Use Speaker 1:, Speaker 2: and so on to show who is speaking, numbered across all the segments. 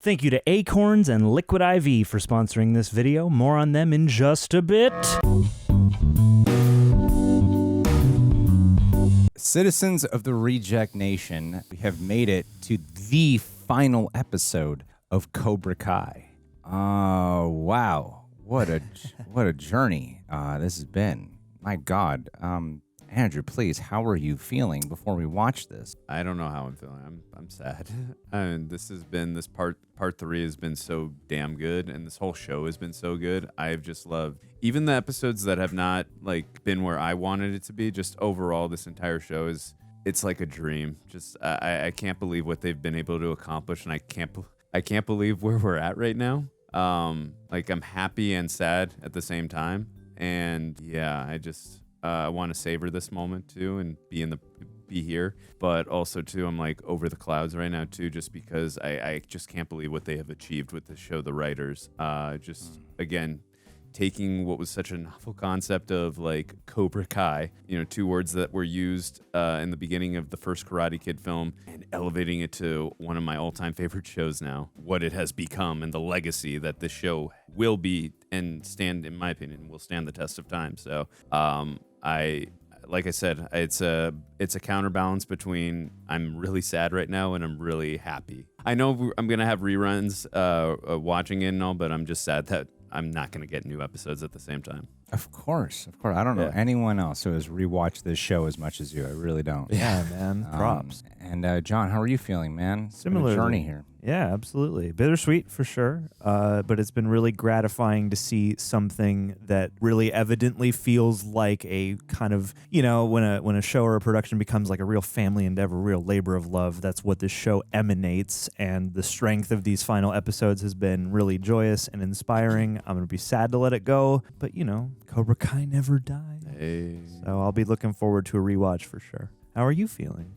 Speaker 1: Thank you to Acorns and Liquid IV for sponsoring this video. More on them in just a bit.
Speaker 2: Citizens of the Reject Nation, we have made it to the final episode of Cobra Kai. Oh, wow. What a journey this has been. My God. Andrew, please, how are you feeling before we watch this?
Speaker 3: I don't know how I'm feeling. I'm sad. And this part 3 has been so damn good, and this whole show has been so good. I've just loved even the episodes that have not been where I wanted it to be. Just overall, this entire show it's like a dream. Just I can't believe what they've been able to accomplish, and I can't believe where we're at right now. I'm happy and sad at the same time, and yeah, I want to savor this moment too and be here, but also too I'm over the clouds right now too, just because I just can't believe what they have achieved with this show, the writers. Again, taking what was such a novel concept of Cobra Kai, 2 words that were used in the beginning of the first Karate Kid film, and elevating it to one of my all-time favorite shows now, what it has become and the legacy that this show will be and stand, in my opinion, will stand the test of time. So like I said, it's a counterbalance between I'm really sad right now and I'm really happy. I know I'm gonna have reruns watching it and all, but I'm just sad that I'm not gonna get new episodes at the same time.
Speaker 2: Of course. I don't know anyone else who has rewatched this show as much as you. I really don't.
Speaker 1: Yeah, man. Props.
Speaker 2: And John, how are you feeling, man?
Speaker 1: Similar
Speaker 2: journey here.
Speaker 1: Yeah, absolutely. Bittersweet for sure. But it's been really gratifying to see something that really evidently feels like a kind of, when a show or a production becomes like a real family endeavor, real labor of love. That's what this show emanates. And the strength of these final episodes has been really joyous and inspiring. I'm going to be sad to let it go, but Cobra Kai never dies.
Speaker 3: Hey.
Speaker 1: So I'll be looking forward to a rewatch for sure. How are you feeling?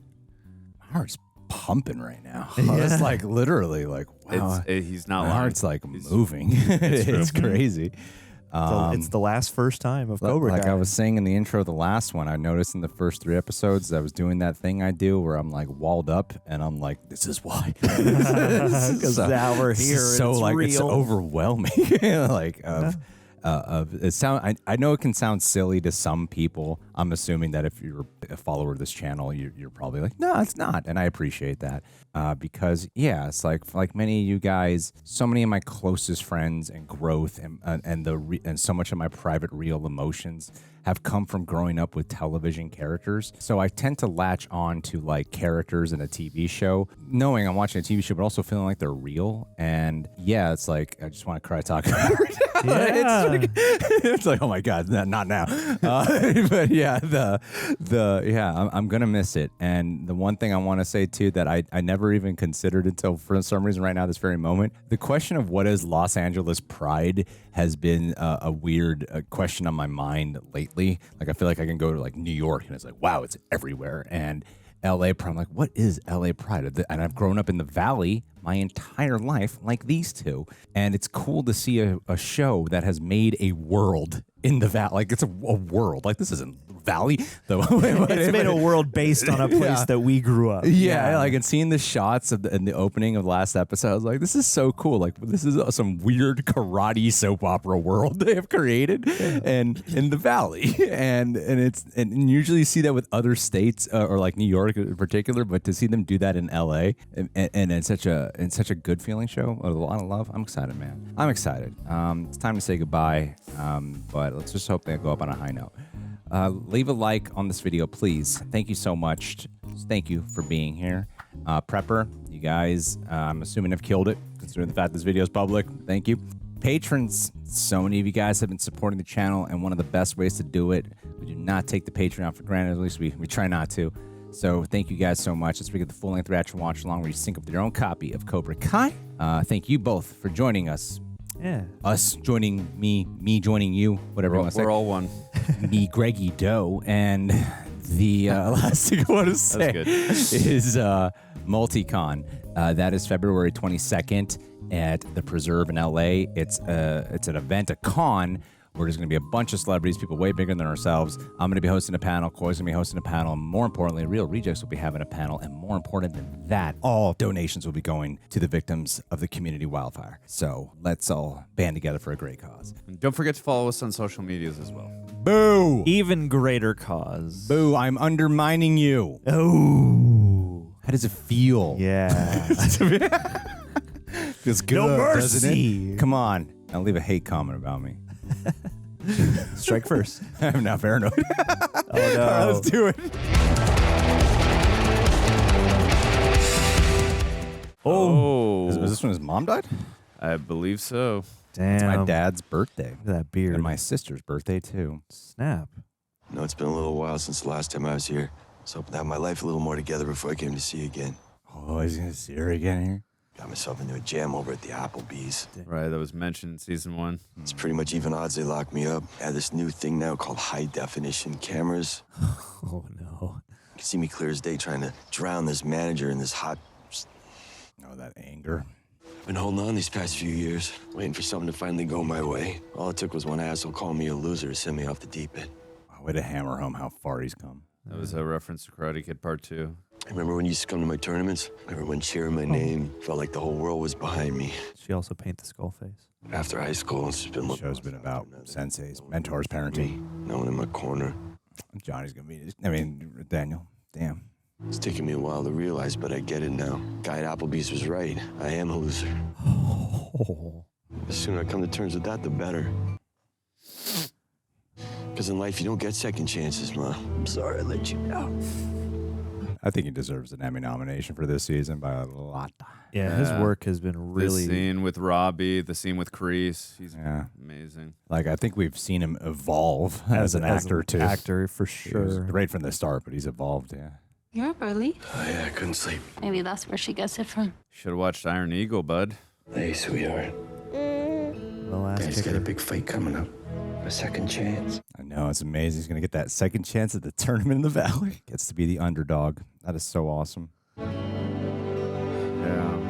Speaker 2: My heart's pumping right now.
Speaker 1: Yeah.
Speaker 2: It's literally wow.
Speaker 3: He's not
Speaker 2: My
Speaker 3: lying.
Speaker 2: heart's moving. It's crazy.
Speaker 1: It's the first time of Cobra Kai.
Speaker 2: Like I was saying in the intro of the last one, I noticed in the first 3 episodes I was doing that thing I do where I'm walled up and I'm this is why.
Speaker 1: Because now we're here.
Speaker 2: So
Speaker 1: it's real.
Speaker 2: it's overwhelming. I know it can sound silly to some people. I'm assuming that if you're a follower of this channel, you're probably no, it's not, and I appreciate that because it's like many of you guys, so many of my closest friends and growth and so much of my private real emotions have come from growing up with television characters. So I tend to latch on to characters in a TV show, knowing I'm watching a TV show, but also feeling like they're real. And it's I just want to cry talking about it.
Speaker 1: Yeah.
Speaker 2: It's oh my God, not now. But I'm gonna miss it. And the one thing I want to say too that I never even considered until for some reason right now, this very moment, the question of what is Los Angeles pride has been a weird question on my mind lately. I feel like I can go to New York and it's wow, it's everywhere. And LA pride, I'm what is LA pride? And I've grown up in the Valley my entire life like these two. And it's cool to see a show that has made a world in the Valley. It's a world. This isn't Valley.
Speaker 1: It's made a world based on a place that we grew up.
Speaker 2: Yeah, and seeing the shots in the opening of last episode, I was this is so cool. This is some weird karate soap opera world they have created and in the Valley. And usually you see that with other states or New York in particular, but to see them do that in LA and it's such a good feeling show with a lot of love. I'm excited, man. I'm excited. It's time to say goodbye, but let's just hope they go up on a high note. Leave a like on this video, please. Thank you so much. Thank you for being here. Prepper, you guys, I'm assuming have killed it, considering the fact this video is public. Thank you. Patrons, so many of you guys have been supporting the channel, and one of the best ways to do it, we do not take the Patreon for granted, at least we try not to. So thank you guys so much. Let's get the full-length reaction watch along where you sync up with your own copy of Cobra Kai. Thank you both for joining us.
Speaker 1: Yeah.
Speaker 2: Us joining me joining you, whatever you want to say.
Speaker 3: We're all one.
Speaker 2: Me, Greggy Doe, and the last thing I want to say is Multicon. That is February 22nd at the Preserve in LA. It's an event, a con, We're just going to be a bunch of celebrities, people way bigger than ourselves. I'm going to be hosting a panel. Coy's going to be hosting a panel. And more importantly, Real Rejects will be having a panel. And more important than that, all donations will be going to the victims of the community wildfire. So let's all band together for a great cause.
Speaker 3: And don't forget to follow us on social medias as well.
Speaker 2: Boo!
Speaker 1: Even greater cause.
Speaker 2: Boo, I'm undermining you.
Speaker 1: Oh.
Speaker 2: How does it feel?
Speaker 1: Yeah.
Speaker 2: Feels good,
Speaker 1: No
Speaker 2: doesn't
Speaker 1: mercy.
Speaker 2: it? Come on. Now leave a hate comment about me.
Speaker 1: Strike first.
Speaker 2: I'm not paranoid.
Speaker 1: Oh, no.
Speaker 2: All right, let's do it.
Speaker 3: Oh.
Speaker 2: Was this when his mom died?
Speaker 3: I believe so.
Speaker 1: Damn.
Speaker 2: It's my dad's birthday.
Speaker 1: Look at that beard.
Speaker 2: And my sister's birthday, too.
Speaker 1: Snap.
Speaker 4: I know it's been a little while since the last time I was here. I was hoping to have my life a little more together before I came to see you again.
Speaker 2: Oh, he's going to see her again here?
Speaker 4: Got myself into a jam over at the Applebee's.
Speaker 3: Right, that was mentioned in season 1.
Speaker 4: It's pretty much even odds they locked me up. I have this new thing now called high definition cameras.
Speaker 1: Oh, no.
Speaker 4: You can see me clear as day trying to drown this manager in this hot...
Speaker 2: Oh, that anger.
Speaker 4: Been holding on these past few years, waiting for something to finally go my way. All it took was one asshole calling me a loser to send me off the deep end.
Speaker 2: Way to hammer home how far he's come.
Speaker 3: That was a reference to Karate Kid Part 2.
Speaker 4: I remember when you used to come to my tournaments? Everyone cheering my name. Felt like the whole world was behind me.
Speaker 1: She also paint the skull face.
Speaker 4: After high school, it's just been
Speaker 2: The show's been about senseis, mentors, parenting.
Speaker 4: No one in my corner.
Speaker 2: Johnny's going to be... Daniel. Damn.
Speaker 4: It's taken me a while to realize, but I get it now. Guy at Applebee's was right. I am a loser.
Speaker 1: Oh.
Speaker 4: The sooner I come to terms with that, the better. Because in life, you don't get second chances, Ma. I'm sorry I let you down.
Speaker 2: I think he deserves an Emmy nomination for this season by a lot.
Speaker 1: Yeah, his work has been really...
Speaker 3: The scene with Robby, the scene with Kreese. He's
Speaker 2: Yeah.
Speaker 3: amazing.
Speaker 2: Like, I think we've seen him evolve as an actor, too.
Speaker 1: Actor, for
Speaker 2: He was
Speaker 1: sure.
Speaker 2: great from the start, but he's evolved, yeah.
Speaker 5: You're up early.
Speaker 4: Oh, yeah, I couldn't sleep.
Speaker 5: Maybe that's where she gets it from.
Speaker 3: Should have watched Iron Eagle, bud.
Speaker 4: Hey, sweetheart.
Speaker 1: The last
Speaker 4: Dad's got
Speaker 1: kicker.
Speaker 4: a big fight coming up. A second chance.
Speaker 2: I know, it's amazing. He's going to get that second chance at the tournament in the Valley. Gets to be the underdog. That is so awesome.
Speaker 3: Yeah.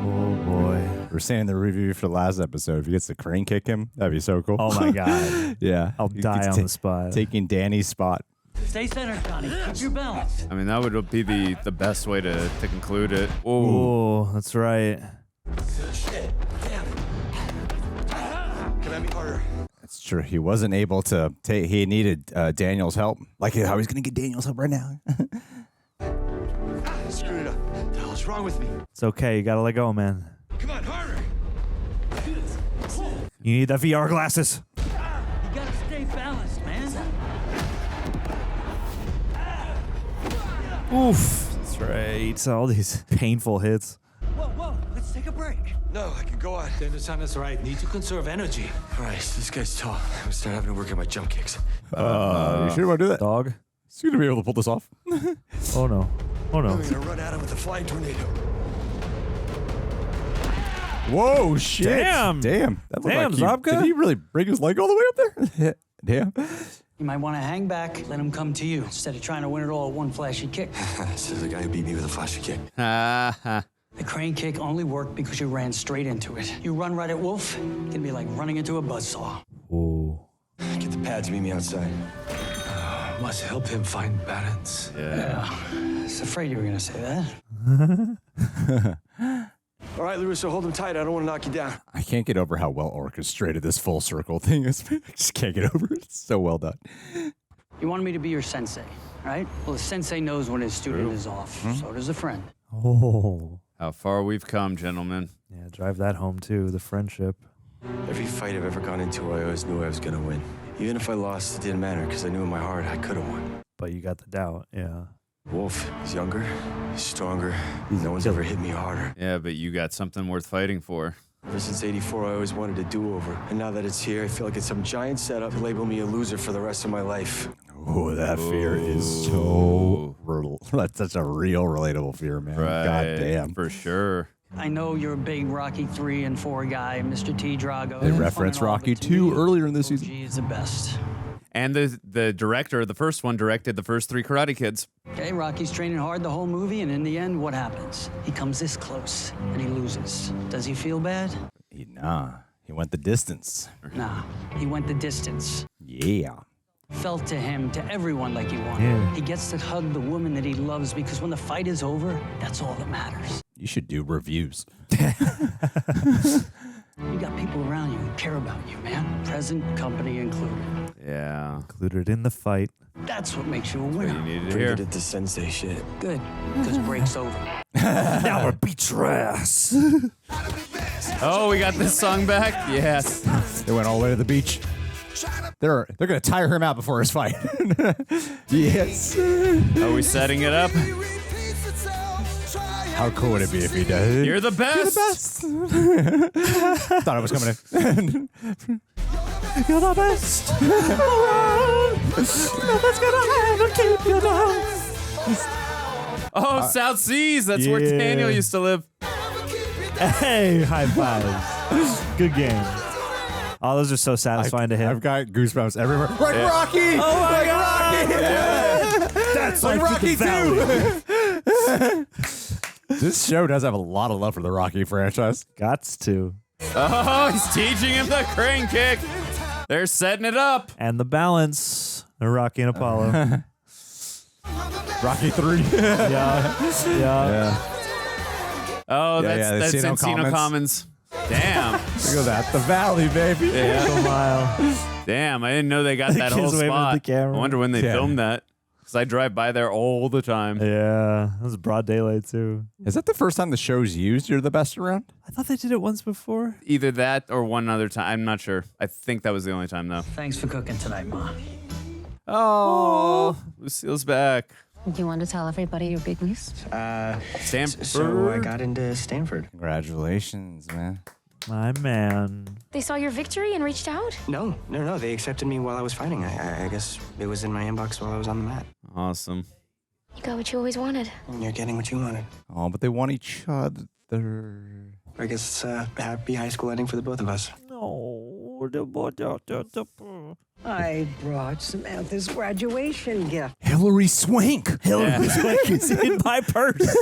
Speaker 1: Oh, boy.
Speaker 2: We were saying in the review for the last episode, if he gets the crane kick him, that'd be so cool.
Speaker 1: Oh, my God.
Speaker 2: Yeah.
Speaker 1: I'll
Speaker 2: He
Speaker 1: die
Speaker 2: gets
Speaker 1: on the spot.
Speaker 2: Taking Danny's spot.
Speaker 6: Stay centered, Johnny. Keep your balance.
Speaker 3: I mean, that would be the best way to conclude it. Oh,
Speaker 1: Oh, that's right.
Speaker 4: Shit. Damn it. Come at me harder.
Speaker 2: That's true. He wasn't able to take, he needed Daniel's help. Like how he's going to get Daniel's help right now.
Speaker 4: Screwed it up. What the hell's wrong with me?
Speaker 1: It's okay. You got to let go, man.
Speaker 4: Come on, harder.
Speaker 1: You need that VR glasses.
Speaker 6: You gotta stay balanced, man.
Speaker 1: Oof. That's right. All these painful hits.
Speaker 6: Whoa, let's take a break.
Speaker 4: No, I can go on.
Speaker 6: Daniel-san right. Need to conserve energy.
Speaker 4: All right, this guy's tall. I'm gonna start having to work at my jump kicks.
Speaker 2: You sure want to do that?
Speaker 1: Dog.
Speaker 2: He's going to be able to pull this off.
Speaker 1: Oh, no. Oh, no.
Speaker 4: I'm gonna run at him with a flying tornado.
Speaker 2: Whoa, shit.
Speaker 1: Damn.
Speaker 2: That looked
Speaker 1: Damn,
Speaker 2: like
Speaker 1: Zabka.
Speaker 2: Did he really break his leg all the way up there? Damn.
Speaker 6: You might want to hang back, let him come to you, instead of trying to win it all at one flashy kick.
Speaker 4: This is the guy who beat me with a flashy kick.
Speaker 3: ha ha.
Speaker 6: The crane kick only worked because you ran straight into it. You run right at Wolf, it'd be like running into a buzzsaw.
Speaker 1: Oh.
Speaker 4: Get the pads, meet me outside.
Speaker 7: Must help him find balance.
Speaker 3: Yeah.
Speaker 6: I was afraid you were going to say that.
Speaker 4: All right, LaRusso, hold him tight. I don't want to knock you down.
Speaker 2: I can't get over how well orchestrated this full circle thing is. I just can't get over it. It's so well done.
Speaker 6: You wanted me to be your sensei, right? Well, the sensei knows when his student is off. So does a friend.
Speaker 1: Oh.
Speaker 3: How far we've come, gentlemen.
Speaker 1: Yeah, drive that home, too. The friendship.
Speaker 4: Every fight I've ever gone into, I always knew I was going to win. Even if I lost, it didn't matter, because I knew in my heart I could have won.
Speaker 1: But you got the doubt. Yeah.
Speaker 4: Wolf, he's younger, he's stronger. No one's ever hit me harder.
Speaker 3: Yeah, but you got something worth fighting for.
Speaker 4: Ever since '84, I always wanted a do-over. And now that it's here, I feel like it's some giant setup to label me a loser for the rest of my life.
Speaker 2: Oh, that fear is so
Speaker 3: Ooh.
Speaker 2: brutal. That's such a real relatable fear, man.
Speaker 3: Right.
Speaker 2: God damn.
Speaker 3: For sure.
Speaker 6: I know you're a big Rocky 3 and 4 guy, Mr. T. Drago.
Speaker 2: They referenced Rocky 2 earlier in this season.
Speaker 6: OG is the best.
Speaker 3: And the director, the first one, directed the first 3 Karate Kids.
Speaker 6: Okay, Rocky's training hard the whole movie, and in the end, what happens? He comes this close, and he loses. Does he feel bad?
Speaker 2: Nah, he went the distance.
Speaker 6: Nah, he went the distance.
Speaker 2: Yeah.
Speaker 6: Felt to him, to everyone like he wanted.
Speaker 1: Yeah.
Speaker 6: He gets to hug the woman that he loves because when the fight is over, that's all that matters.
Speaker 2: You should do reviews.
Speaker 6: You got people around you who care about you, man. Present company included.
Speaker 3: Yeah.
Speaker 1: Included in the fight.
Speaker 6: That's what makes you a
Speaker 3: What
Speaker 6: winner.
Speaker 3: you needed to
Speaker 4: Pretty
Speaker 3: hear.
Speaker 4: good at the sensei shit.
Speaker 6: Good, because break's over.
Speaker 1: Now we're beat your ass.
Speaker 3: Oh, we got this song back? Yes.
Speaker 2: They went all the way to the beach. They're gonna tire him out before his fight. Yes.
Speaker 3: Are we setting it up?
Speaker 2: How cool would it be if he did?
Speaker 3: You're the best.
Speaker 2: Thought I was coming in.
Speaker 1: You're the best. Nothing's gonna ever keep you down.
Speaker 3: Oh, South Seas. That's where
Speaker 1: Yeah.
Speaker 3: Daniel used to live.
Speaker 1: Hey, high fives. Good game. Oh, those are so satisfying to hit.
Speaker 2: I've got goosebumps everywhere. Like Rocky!
Speaker 1: Oh my
Speaker 2: Like
Speaker 1: God!
Speaker 2: Rocky!
Speaker 1: That's
Speaker 2: Like
Speaker 1: Life
Speaker 2: Rocky
Speaker 1: at the Valley.
Speaker 2: This show does have a lot of love for the Rocky franchise.
Speaker 1: Gots to.
Speaker 3: Oh, he's teaching him the crane kick. They're setting it up.
Speaker 1: And the balance. Rocky and Apollo.
Speaker 2: Rocky 3.
Speaker 1: yeah.
Speaker 3: Oh,
Speaker 2: Yeah,
Speaker 3: that's
Speaker 2: the
Speaker 3: Encino Commons. Damn.
Speaker 2: Look at that. The Valley, baby.
Speaker 3: Yeah.
Speaker 1: A mile.
Speaker 3: Damn, I didn't know they got that
Speaker 1: Kid's
Speaker 3: whole
Speaker 1: waving at
Speaker 3: spot.
Speaker 1: the camera.
Speaker 3: I wonder when they
Speaker 2: Yeah.
Speaker 3: filmed that. Because I drive by there all the time.
Speaker 1: Yeah. That was broad daylight, too.
Speaker 2: Is that the first time the show's used You're the Best Around?
Speaker 1: I thought they did it once before.
Speaker 3: Either that or one other time. I'm not sure. I think that was the only time, though.
Speaker 6: Thanks for cooking tonight, Ma.
Speaker 3: Oh, Lucille's back.
Speaker 5: You want to tell everybody your big news?
Speaker 3: Stanford.
Speaker 4: So I got into Stanford.
Speaker 2: Congratulations, man.
Speaker 1: My man.
Speaker 5: They saw your victory and reached out?
Speaker 4: No. They accepted me while I was fighting. I guess it was in my inbox while I was on the mat.
Speaker 3: Awesome.
Speaker 5: You got what you always wanted.
Speaker 4: And you're getting what you wanted.
Speaker 2: Oh, but they want each other.
Speaker 4: I guess it's a happy high school ending for the both of us.
Speaker 1: No.
Speaker 8: I brought Samantha's graduation gift.
Speaker 2: Hillary Swank.
Speaker 1: Hillary Swank is in my purse.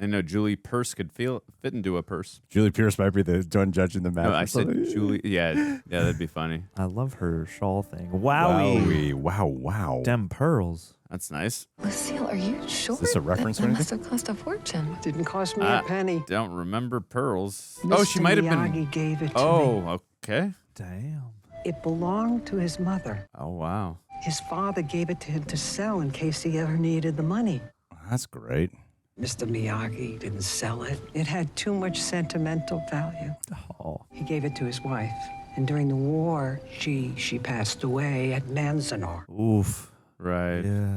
Speaker 3: I know Julie Purse could fit into a purse.
Speaker 2: Julie Pierce might be the one judging the match.
Speaker 3: No, I
Speaker 2: or
Speaker 3: said
Speaker 2: something.
Speaker 3: Julie. Yeah, that'd be funny.
Speaker 1: I love her shawl thing. Wowie.
Speaker 2: Wow.
Speaker 1: Dem pearls.
Speaker 3: That's nice.
Speaker 5: Lucille, are you sure?
Speaker 2: Is this a reference or
Speaker 5: That
Speaker 2: anything?
Speaker 5: must have cost a fortune.
Speaker 8: Didn't cost me a penny.
Speaker 3: Don't remember pearls.
Speaker 8: Mr.
Speaker 3: Oh, she might have been.
Speaker 8: Miyagi gave it to me.
Speaker 3: Oh, okay.
Speaker 1: Damn.
Speaker 8: It belonged to his mother.
Speaker 3: Oh, wow.
Speaker 8: His father gave it to him to sell in case he ever needed the money.
Speaker 2: That's great.
Speaker 8: Mr. Miyagi didn't sell it. It had too much sentimental value.
Speaker 1: Oh.
Speaker 8: He gave it to his wife. And during the war, she passed away at Manzanar.
Speaker 1: Oof.
Speaker 3: Right.
Speaker 1: Yeah.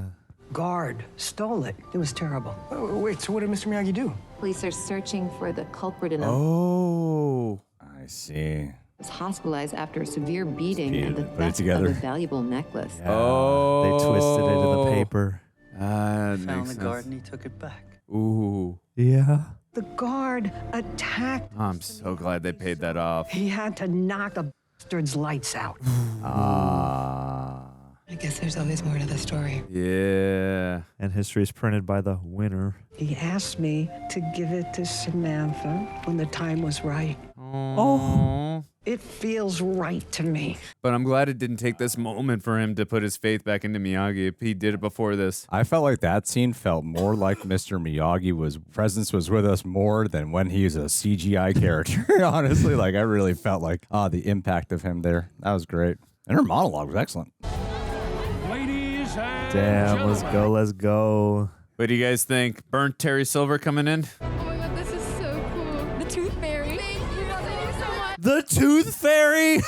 Speaker 8: Guard stole it. It was terrible.
Speaker 4: Oh, wait, so what did Mr. Miyagi do?
Speaker 9: Police are searching for the culprit in a
Speaker 2: Oh. I see.
Speaker 9: was hospitalized after a severe beating
Speaker 2: Put
Speaker 9: and the
Speaker 2: it
Speaker 9: theft of
Speaker 2: together.
Speaker 9: a valuable necklace.
Speaker 1: Yeah. They twisted it in the paper.
Speaker 3: That
Speaker 6: Found
Speaker 3: makes
Speaker 6: the
Speaker 3: sense.
Speaker 6: guard and he took it back.
Speaker 3: Ooh.
Speaker 1: Yeah.
Speaker 8: The guard attacked.
Speaker 3: I'm so glad they paid that off.
Speaker 8: He had to knock the bastard's lights out.
Speaker 9: I guess there's always more to the story.
Speaker 3: Yeah.
Speaker 1: And history is printed by the winner.
Speaker 8: He asked me to give it to Samantha when the time was right.
Speaker 3: Oh.
Speaker 8: It feels right to me.
Speaker 3: But I'm glad it didn't take this moment for him to put his faith back into Miyagi. If he did it before this.
Speaker 2: I felt like that scene felt more like Mr. Miyagi's presence was with us more than when he was a CGI character. Honestly, like I really felt like the impact of him there. That was great. And her monologue was excellent.
Speaker 1: Damn, let's go.
Speaker 3: What do you guys think? Burnt Terry Silver coming in?
Speaker 9: Oh my god, this is so cool. The Tooth Fairy. Thank you so much.
Speaker 1: The Tooth Fairy.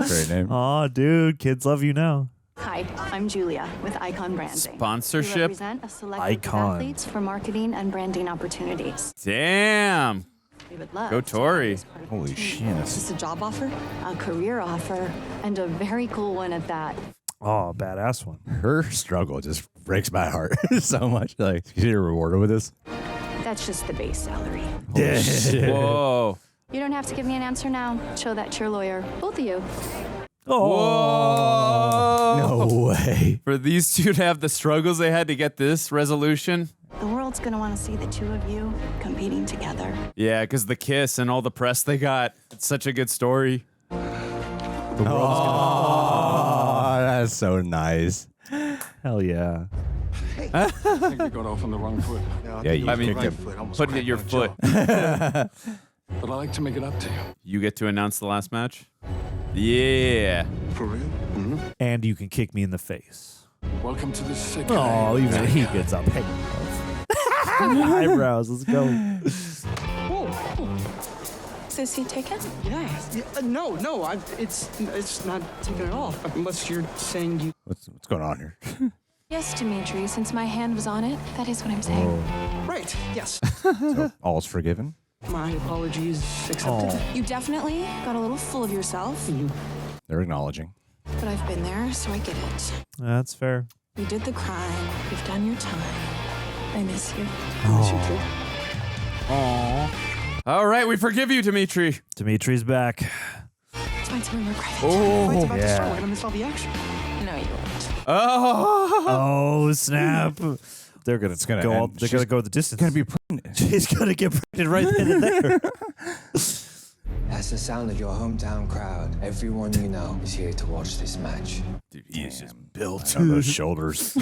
Speaker 2: Great name.
Speaker 1: Oh, dude, kids love you now.
Speaker 10: Hi, I'm Julia with Icon Branding.
Speaker 3: Sponsorship?
Speaker 10: We represent a select group of
Speaker 1: Icon.
Speaker 10: athletes for marketing and branding opportunities.
Speaker 3: Damn.
Speaker 10: We would love
Speaker 3: Go
Speaker 10: to
Speaker 3: Tory.
Speaker 10: have you as part of the
Speaker 2: Holy
Speaker 10: team.
Speaker 2: shit.
Speaker 9: Is this a job offer?
Speaker 10: A career offer, and a very cool one at that.
Speaker 1: Oh, badass one.
Speaker 2: Her struggle just breaks my heart so much. Like, you get rewarded with this.
Speaker 10: That's just the base salary.
Speaker 3: Whoa.
Speaker 10: You don't have to give me an answer now. Show that to your lawyer. Both of you.
Speaker 3: Whoa.
Speaker 2: No way.
Speaker 3: For these two to have the struggles they had to get this resolution.
Speaker 10: The world's going to want to see the two of you competing together.
Speaker 3: Yeah, because the kiss and all the press they got. It's such a good story.
Speaker 1: The world's gonna
Speaker 2: That's so nice.
Speaker 1: Hell yeah.
Speaker 11: I think we got off on the wrong foot.
Speaker 2: Yeah, you kicked him.
Speaker 3: Putting it your foot.
Speaker 11: But I like to make it up to you.
Speaker 3: You get to announce the last match? Yeah.
Speaker 11: For real? Mm-hmm.
Speaker 1: And you can kick me in the face.
Speaker 11: Welcome to the Sekai.
Speaker 1: Oh, even he gets up. Hey, eyebrows. Let's go.
Speaker 9: Is this seat taken?
Speaker 6: Yes. No, it's not taken at all. Unless you're saying you.
Speaker 2: What's going on here?
Speaker 10: Yes, Demetri, since my hand was on it, that is what I'm saying.
Speaker 6: Right. Yes.
Speaker 2: So, all's forgiven.
Speaker 6: My apologies accepted.
Speaker 10: You definitely got a little full of yourself,
Speaker 2: They're acknowledging.
Speaker 10: but I've been there, so I get it.
Speaker 1: That's fair.
Speaker 10: You did the crime. You've done your time. I miss you.
Speaker 6: I miss you too.
Speaker 3: Aww. All right, we forgive you, Demetri.
Speaker 1: Demetri's back.
Speaker 10: Let's find somewhere more private.
Speaker 6: Fight's about to
Speaker 1: yeah.
Speaker 6: start. We're gonna miss all the action.
Speaker 10: No, you won't.
Speaker 3: Oh.
Speaker 1: Oh, snap. They're going to
Speaker 2: gonna
Speaker 1: go
Speaker 2: end.
Speaker 1: all, they're going to go the distance.
Speaker 2: Gonna be pregnant.
Speaker 1: She's going to get pregnant right then and there.
Speaker 4: That's the sound of your hometown crowd. Everyone you know is here to watch this match.
Speaker 3: Dude, he's just built.
Speaker 2: I know those shoulders.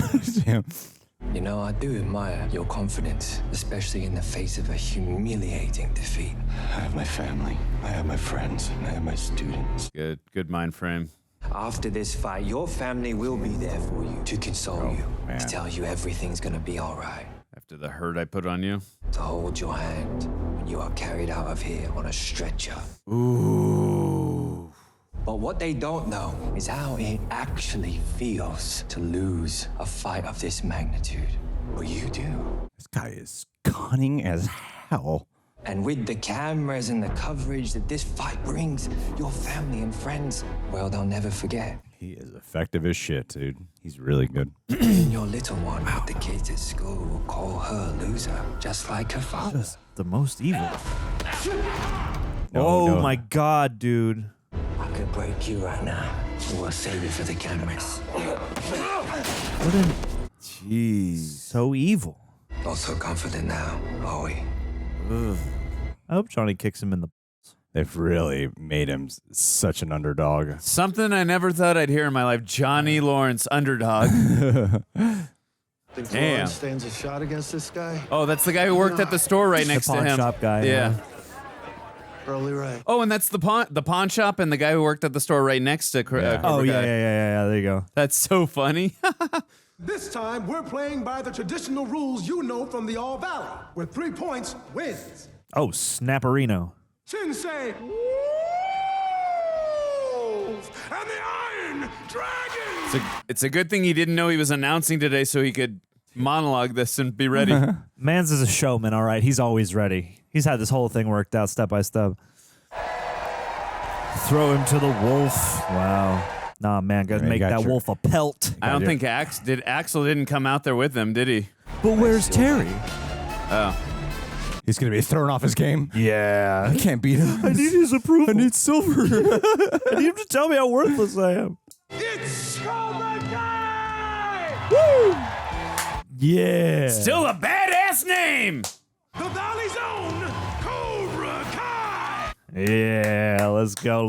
Speaker 2: Damn.
Speaker 4: You know, I do admire your confidence, especially in the face of a humiliating defeat. I have my family, I have my friends, and I have my students.
Speaker 3: Good mind frame.
Speaker 4: After this fight, your family will be there for you, to console you,
Speaker 2: man.
Speaker 4: to tell you everything's gonna be all right,
Speaker 3: After the hurt I put on you.
Speaker 4: to hold your hand when you are carried out of here on a stretcher.
Speaker 3: Ooh.
Speaker 4: But what they don't know is how it actually feels to lose a fight of this magnitude. Well, you do.
Speaker 2: This guy is cunning as hell.
Speaker 4: And with the cameras and the coverage that this fight brings, your family and friends, well, they'll never forget.
Speaker 2: He is effective as shit, dude. He's really good.
Speaker 4: And your little one, the kids at school will call her a loser, just like her father.
Speaker 1: Just the most evil.
Speaker 2: No.
Speaker 1: My God, dude.
Speaker 4: I could break you right now, or I'll save it for the cameras.
Speaker 1: What an...
Speaker 3: Jeez.
Speaker 1: So evil.
Speaker 4: Not so confident now, are we?
Speaker 1: I hope Johnny kicks him in the...
Speaker 2: They've really made him such an underdog.
Speaker 3: Something I never thought I'd hear in my life. Johnny Lawrence, underdog.
Speaker 12: Think
Speaker 3: Damn.
Speaker 12: Lawrence stands a shot against this guy?
Speaker 3: Oh, that's the guy who worked at the store right next to
Speaker 1: pawn
Speaker 3: him.
Speaker 1: shop guy.
Speaker 3: Yeah.
Speaker 12: Early right.
Speaker 3: Oh, and that's the pawn shop and the guy who worked at the store right next to Cobra Kai.
Speaker 1: Oh, yeah. There you go.
Speaker 3: That's so funny.
Speaker 13: This time, we're playing by the traditional rules you know from the All Valley, where 3 points wins.
Speaker 1: Oh, Snapperino.
Speaker 13: Sensei Wolf and the Iron Dragon!
Speaker 3: It's a good thing he didn't know he was announcing today so he could monologue this and be ready.
Speaker 1: Mans is a showman, all right. He's always ready. He's had this whole thing worked out step by step. Throw him to the wolf. Wow. Nah, man, gotta make that wolf a pelt.
Speaker 3: I don't think Axel didn't come out there with him, did he?
Speaker 1: But where's Terry?
Speaker 3: Oh.
Speaker 2: He's going to be thrown off his game.
Speaker 1: Yeah.
Speaker 2: I can't beat him.
Speaker 1: I need his approval.
Speaker 2: I need silver.
Speaker 1: I need him to tell me how worthless I am.
Speaker 13: It's Cobra Kai!
Speaker 1: Woo! Yeah.
Speaker 3: Still a badass name!
Speaker 13: The Valley's own Cobra Kai!
Speaker 1: Yeah, let's go.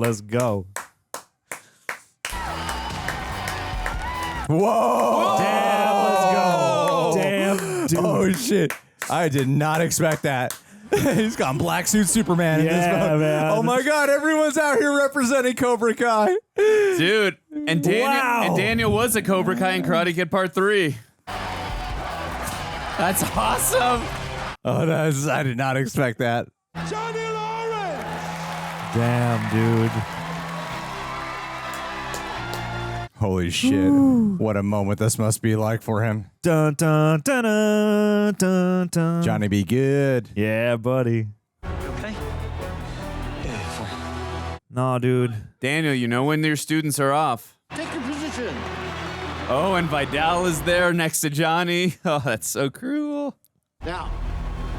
Speaker 2: Whoa!
Speaker 1: Damn, let's go. Damn, dude.
Speaker 2: Oh, shit. I did not expect that. He's got black suit Superman in this mode.
Speaker 1: Man.
Speaker 2: Oh my God, everyone's out here representing Cobra Kai.
Speaker 3: Dude, and Daniel was a Cobra Kai in Karate Kid Part 3. That's awesome.
Speaker 2: Oh, I did not expect that.
Speaker 13: Johnny Lawrence!
Speaker 1: Damn, dude.
Speaker 2: Holy shit. What a moment this must be like for him.
Speaker 1: Dun, dun, dun, dun, dun, dun.
Speaker 2: Johnny be good.
Speaker 1: Yeah, buddy.
Speaker 6: Okay.
Speaker 12: Yeah, fine.
Speaker 1: Nah, dude.
Speaker 3: Daniel, you know when your students are off.
Speaker 12: Take your position.
Speaker 3: Oh, and Vidal is there next to Johnny. Oh, that's so cruel.
Speaker 12: Now,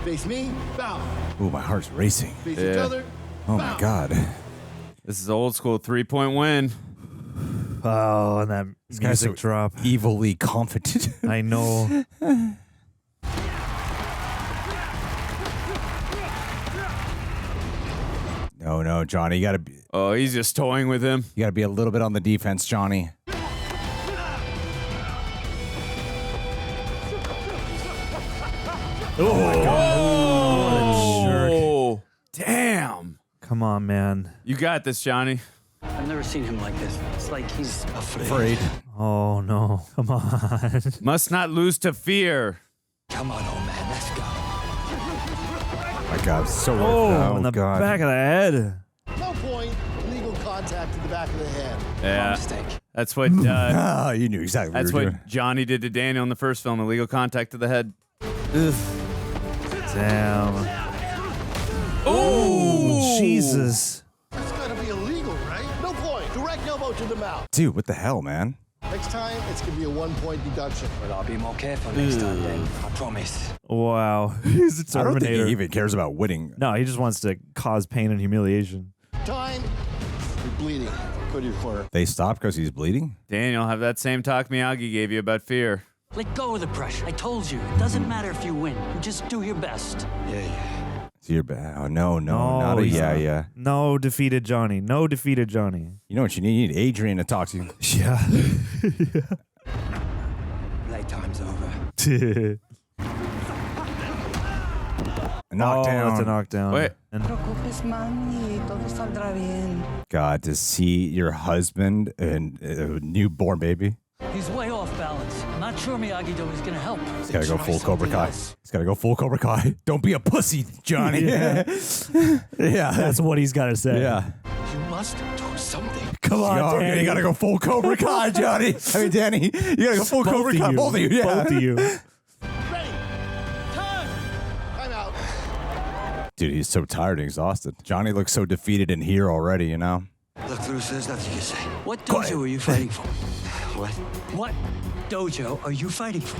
Speaker 12: face me, bow.
Speaker 2: Ooh, my heart's racing.
Speaker 12: Face each other,
Speaker 2: Oh
Speaker 12: bow.
Speaker 2: my God.
Speaker 3: This is old school 3-point win.
Speaker 1: Oh, and that
Speaker 2: This guy's
Speaker 1: music
Speaker 2: so
Speaker 1: drop.
Speaker 2: evilly confident.
Speaker 1: I know.
Speaker 2: No, Johnny, you gotta be
Speaker 3: Oh, he's just toying with him.
Speaker 2: a little bit on the defense, Johnny.
Speaker 1: Oh, my God. What a jerk.
Speaker 3: Oh, damn.
Speaker 1: Come on, man.
Speaker 3: You got this, Johnny.
Speaker 6: I've never seen him like this. It's like he's
Speaker 2: Afraid.
Speaker 1: Oh, no. Come on.
Speaker 3: Must not lose to fear.
Speaker 4: Come on, old man, let's go.
Speaker 2: My God, so
Speaker 1: Oh, in the
Speaker 2: God.
Speaker 1: back of the head.
Speaker 12: No point. Illegal contact to the back of the head.
Speaker 3: Yeah.
Speaker 6: mistake.
Speaker 3: That's what
Speaker 2: Ah, you knew exactly
Speaker 3: that's
Speaker 2: what you were
Speaker 3: what Johnny did to Daniel in the first film, illegal contact to the head.
Speaker 1: Damn.
Speaker 3: Oh,
Speaker 1: Jesus.
Speaker 12: That's gotta be illegal, right? No point. Direct elbow to the mouth.
Speaker 2: Dude, what the hell, man?
Speaker 12: Next time, it's gonna be a 1-point deduction.
Speaker 4: But I'll be more careful next time, then. I promise.
Speaker 1: Wow. He's a
Speaker 2: I don't think
Speaker 1: Terminator.
Speaker 2: he even cares about winning.
Speaker 1: No, he just wants to cause pain and humiliation.
Speaker 12: Time. You're bleeding. Go to your corner.
Speaker 2: They stopped because he's bleeding?
Speaker 3: Daniel, have that same talk Miyagi gave you about fear.
Speaker 6: Let go of the pressure. I told you. It doesn't matter if you win. You just do your best.
Speaker 4: Yeah.
Speaker 2: So you're bad. Oh, no, not a
Speaker 1: he's
Speaker 2: yeah,
Speaker 1: not.
Speaker 2: yeah.
Speaker 1: No defeated Johnny. No defeated Johnny.
Speaker 2: You know what you need? You need Adrian to talk to you.
Speaker 1: Yeah.
Speaker 4: Playtime's over.
Speaker 2: A knockdown.
Speaker 1: Oh, that's a knockdown.
Speaker 3: Wait.
Speaker 1: And
Speaker 2: God, to see your husband and a newborn baby.
Speaker 6: He's way off balance. I'm not sure Miyagi-Do is going to help.
Speaker 2: He's got to go full Cobra Kai. He's got to go full Cobra Kai. Don't be a pussy, Johnny.
Speaker 1: Yeah.
Speaker 2: Yeah.
Speaker 1: That's what he's got to say.
Speaker 2: Yeah.
Speaker 12: You must do something.
Speaker 1: Come on,
Speaker 2: Yo,
Speaker 1: Danny.
Speaker 2: you got to go full Cobra Kai, Johnny. I mean, Danny, you got to go full
Speaker 1: Both
Speaker 2: Cobra
Speaker 1: of
Speaker 2: Kai.
Speaker 1: you.
Speaker 2: Both of you. Yeah.
Speaker 1: Both of you.
Speaker 12: Ready. Time. Time out.
Speaker 2: Dude, he's so tired and exhausted. Johnny looks so defeated in here already, you know?
Speaker 4: Look, Luce, there's nothing you can say.
Speaker 6: What dojo are you fighting for?
Speaker 4: What?
Speaker 6: What dojo are you fighting for?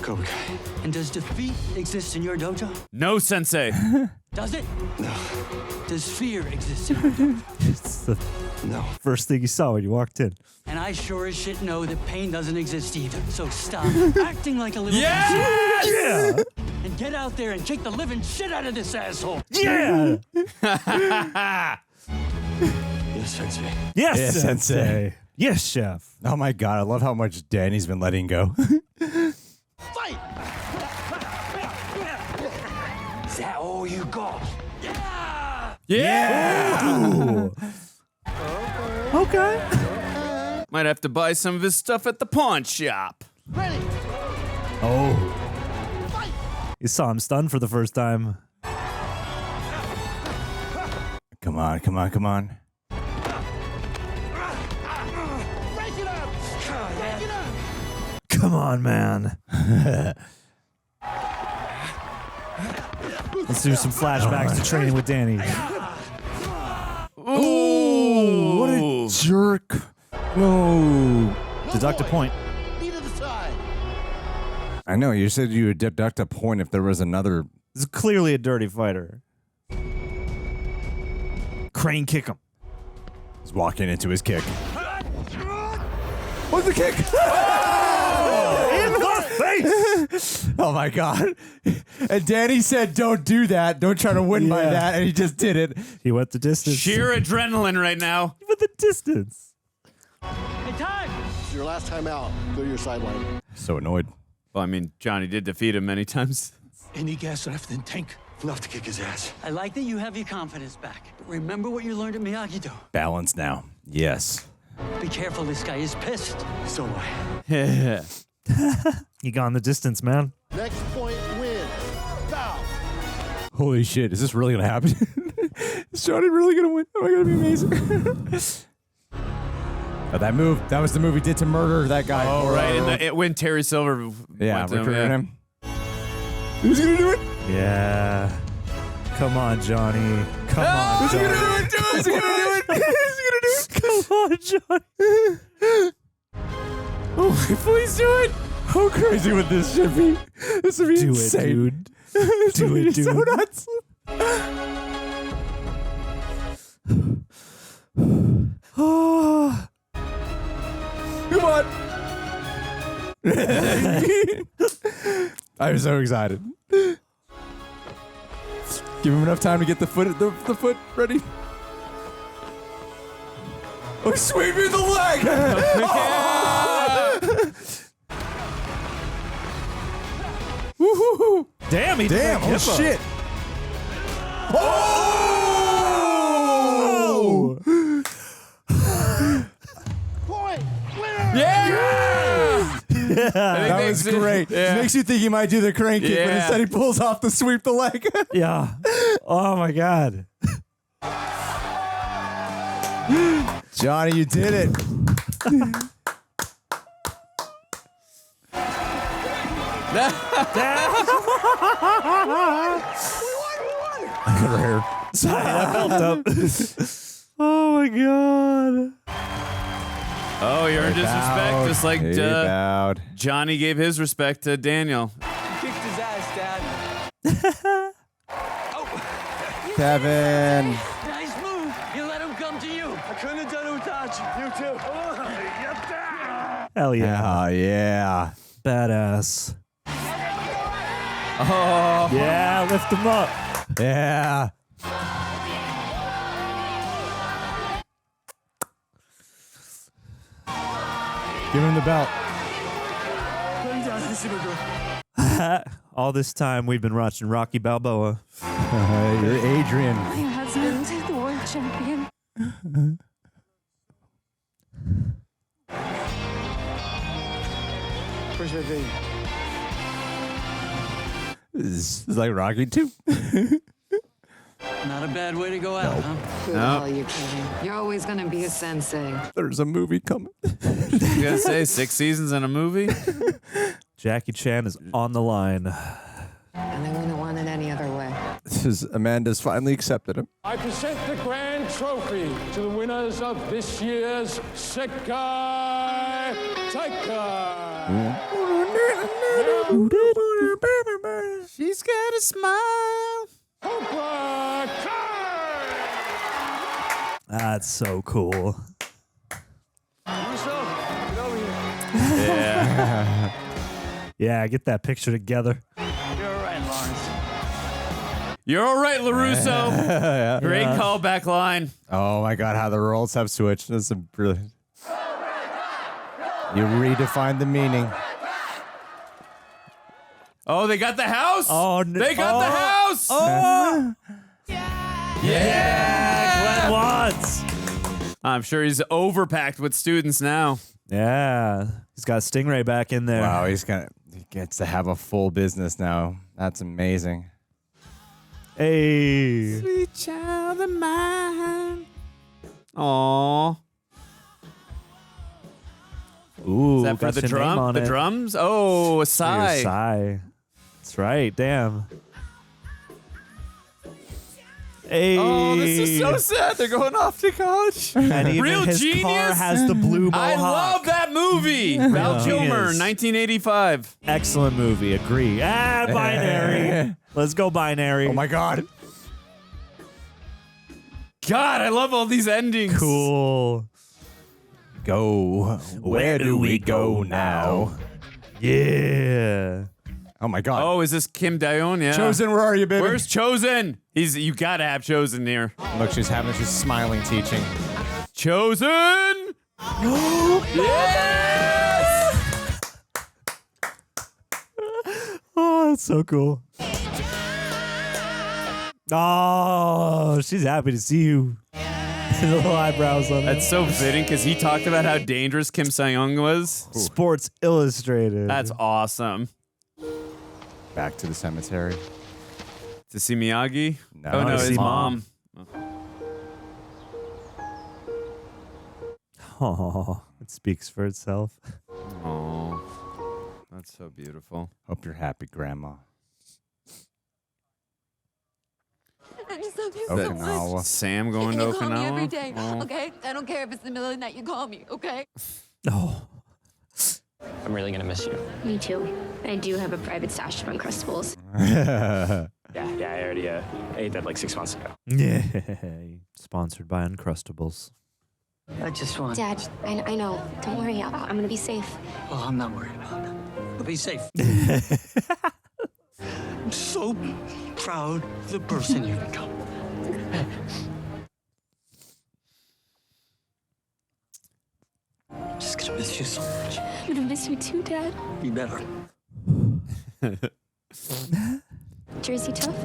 Speaker 4: Cobra Kai.
Speaker 6: And does defeat exist in your dojo?
Speaker 3: No, Sensei.
Speaker 6: Does it?
Speaker 4: No.
Speaker 6: Does fear exist in your dojo?
Speaker 1: It's the
Speaker 4: No.
Speaker 1: first thing you saw when you walked in.
Speaker 6: And I sure as shit know that pain doesn't exist either. So stop acting like a little
Speaker 3: Yes!
Speaker 1: Yeah.
Speaker 6: and get out there and kick the living shit out of this asshole.
Speaker 1: Yeah.
Speaker 4: Yes, Sensei.
Speaker 1: Yes,
Speaker 2: Yes,
Speaker 1: Sensei.
Speaker 2: Sensei.
Speaker 1: Yes, Chef.
Speaker 2: Oh my God, I love how much Danny's been letting go.
Speaker 12: Fight.
Speaker 4: Is that all you got?
Speaker 3: Yeah.
Speaker 1: Okay.
Speaker 3: Might have to buy some of his stuff at the pawn shop.
Speaker 12: Ready.
Speaker 1: Oh.
Speaker 12: Fight.
Speaker 1: You saw him stunned for the first time.
Speaker 2: Come on, come on, come on.
Speaker 12: Break it up. Break it up.
Speaker 1: Come on, man. Let's do some flashbacks to training with Danny.
Speaker 3: Ooh,
Speaker 1: what a jerk. Whoa. Deduct a point.
Speaker 12: Lead at the side.
Speaker 2: I know, you said you would deduct a point if there was another.
Speaker 1: This is clearly a dirty fighter. Crane kick him.
Speaker 2: He's walking into his kick. What's the kick?
Speaker 1: In the face!
Speaker 2: Oh my God. And Danny said, don't do that. Don't try to win by
Speaker 1: Yeah.
Speaker 2: that. And he just did it.
Speaker 1: He went the distance.
Speaker 3: sheer adrenaline right now.
Speaker 1: He went the distance.
Speaker 6: Hey, time!
Speaker 12: It's your last time out. Go to your sideline.
Speaker 2: So annoyed.
Speaker 3: Well, I mean, Johnny did defeat him many times.
Speaker 11: Any gas left in tank?
Speaker 4: Enough to kick his ass.
Speaker 6: I like that you have your confidence back. But remember what you learned at Miyagi-Do.
Speaker 2: Balance now. Yes.
Speaker 6: Be careful, this guy is pissed.
Speaker 4: So am I.
Speaker 3: Yeah.
Speaker 1: He gone the distance, man.
Speaker 12: Next point wins. Foul.
Speaker 2: Holy shit. Is this really going to happen? Is Johnny really going to win? Oh my God, it'd be amazing. Oh, that move, that was the move he did to murder that guy.
Speaker 3: Oh, right. And when Terry Silver
Speaker 2: Yeah,
Speaker 3: went to him,
Speaker 2: recruiting
Speaker 3: yeah.
Speaker 2: him. Who's going to do it?
Speaker 1: Yeah. Come on, Johnny. Come on, Johnny.
Speaker 2: Who's going to do it?
Speaker 1: Come on, Johnny.
Speaker 2: Oh, please do it. How crazy would this should be? This would be
Speaker 1: Do
Speaker 2: insane.
Speaker 1: it, dude.
Speaker 2: This
Speaker 1: Do
Speaker 2: would
Speaker 1: it,
Speaker 2: be
Speaker 1: dude.
Speaker 2: so nuts.
Speaker 1: Oh.
Speaker 2: Come on. I'm so excited. Give him enough time to get the foot ready. Oh, sweep me the leg! Ooh.
Speaker 1: Damn, he
Speaker 2: Damn,
Speaker 1: did
Speaker 2: oh
Speaker 1: that kippa.
Speaker 2: shit. Oh!
Speaker 12: Point! Winner!
Speaker 3: Yeah!
Speaker 2: That was great.
Speaker 3: Yeah.
Speaker 2: Makes you think he might do the crane kick, but
Speaker 3: Yeah.
Speaker 2: instead he pulls off the sweep the leg.
Speaker 1: Yeah. Oh my God.
Speaker 2: Johnny, you did it.
Speaker 1: Sorry, that felt up. Oh my God.
Speaker 3: Oh, he earned his respect, just like
Speaker 2: He bowed.
Speaker 3: Johnny gave his respect to Daniel.
Speaker 4: Kicked his ass, Dad.
Speaker 2: Kevin.
Speaker 6: Nice move. You let him come to you.
Speaker 12: I couldn't have done it without you. You too.
Speaker 1: Hell yeah.
Speaker 2: Oh, yeah.
Speaker 1: Badass.
Speaker 3: Oh,
Speaker 1: Yeah, lift him up.
Speaker 2: Yeah. Give him the belt.
Speaker 1: All this time we've been watching Rocky Balboa.
Speaker 2: You're Adrian.
Speaker 10: My husband, the world champion.
Speaker 12: Where's your V?
Speaker 2: This is like Rocky 2.
Speaker 6: Not a bad way to go out, huh?
Speaker 5: Who the hell are you kidding? You're always gonna be a sensei.
Speaker 2: There's a movie coming.
Speaker 3: you gotta say 6 seasons in a movie?
Speaker 1: Jackie Chan is on the line.
Speaker 5: And I wouldn't want it any other way.
Speaker 2: This is Amanda's finally accepted him.
Speaker 11: I present the grand trophy to the winners of this year's Sekai Taikai.
Speaker 3: She's got a smile.
Speaker 11: Cobra Kai!
Speaker 1: That's so cool.
Speaker 12: Russo, get over here.
Speaker 3: Yeah.
Speaker 1: Yeah, get that picture together.
Speaker 6: You're all right, Lawrence.
Speaker 3: You're all right, LaRusso.
Speaker 2: Yeah.
Speaker 3: Great callback line.
Speaker 2: Oh my God, how the roles have switched. This is brilliant. You redefined the meaning.
Speaker 3: Oh, they got the house.
Speaker 1: Oh, no.
Speaker 3: They got the house.
Speaker 1: Oh!
Speaker 3: Yeah.
Speaker 1: Glenn Watts.
Speaker 3: I'm sure he's overpacked with students now.
Speaker 1: Yeah. He's got Stingray back in there.
Speaker 2: Wow, he gets to have a full business now. That's amazing.
Speaker 1: Hey.
Speaker 3: Sweet child of mine. Aww.
Speaker 1: Ooh,
Speaker 3: Is that for
Speaker 1: got
Speaker 3: the
Speaker 1: your name
Speaker 3: drum?
Speaker 1: on
Speaker 3: The
Speaker 1: it.
Speaker 3: drums? Oh, a
Speaker 1: Your
Speaker 3: sigh.
Speaker 1: sigh. That's right. Damn. Hey.
Speaker 3: Oh, this is so sad. They're going off to college.
Speaker 1: And even
Speaker 3: Real
Speaker 1: his
Speaker 3: genius.
Speaker 1: car has the blue mohawk.
Speaker 3: I love that movie. Val Kilmer,
Speaker 1: Genius.
Speaker 3: 1985.
Speaker 1: Excellent movie. Agree. Binary. Let's go binary.
Speaker 2: Oh my God.
Speaker 3: God, I love all these endings.
Speaker 1: Cool.
Speaker 2: Go. Where do we go now?
Speaker 1: Yeah.
Speaker 2: Oh my God.
Speaker 3: Oh, is this Kim Dayon? Yeah.
Speaker 2: Chosen, where are you, baby?
Speaker 3: Where's Chosen? You gotta have Chosen here.
Speaker 2: Look, she's smiling teaching.
Speaker 3: Chosen! Yes!
Speaker 1: Oh, that's so cool. Oh, she's happy to see you. The little eyebrows on it.
Speaker 3: That's so fitting because he talked about how dangerous Kim Sa-young was.
Speaker 1: Sports Illustrated.
Speaker 3: That's awesome.
Speaker 2: Back to the cemetery.
Speaker 3: To see Miyagi?
Speaker 2: No,
Speaker 3: Oh, no,
Speaker 2: to
Speaker 3: his
Speaker 2: see
Speaker 3: mom.
Speaker 1: Oh, it speaks for itself.
Speaker 3: Oh, that's so beautiful.
Speaker 2: Hope you're happy, Grandma.
Speaker 9: I just love you
Speaker 2: Okay,
Speaker 9: so
Speaker 2: now,
Speaker 9: much.
Speaker 3: Sam going to
Speaker 9: And you call me every
Speaker 3: Okinawa?
Speaker 9: day,
Speaker 3: Oh.
Speaker 9: okay? I don't care if it's the middle of the night. You call me, okay?
Speaker 1: Oh.
Speaker 4: I'm really gonna miss you.
Speaker 5: Me too. I do have a private stash of Uncrustables.
Speaker 4: Yeah, I already ate that like 6 months ago.
Speaker 1: Yeah. Sponsored by Uncrustables.
Speaker 6: I just want...
Speaker 5: Dad, I know. Don't worry. I'm gonna be safe.
Speaker 6: Oh, I'm not worried about that. But be safe. I'm so proud of the person you've become. I'm just gonna miss you so much.
Speaker 10: I'm gonna miss you too, Dad.
Speaker 6: You better.
Speaker 5: Jersey tough?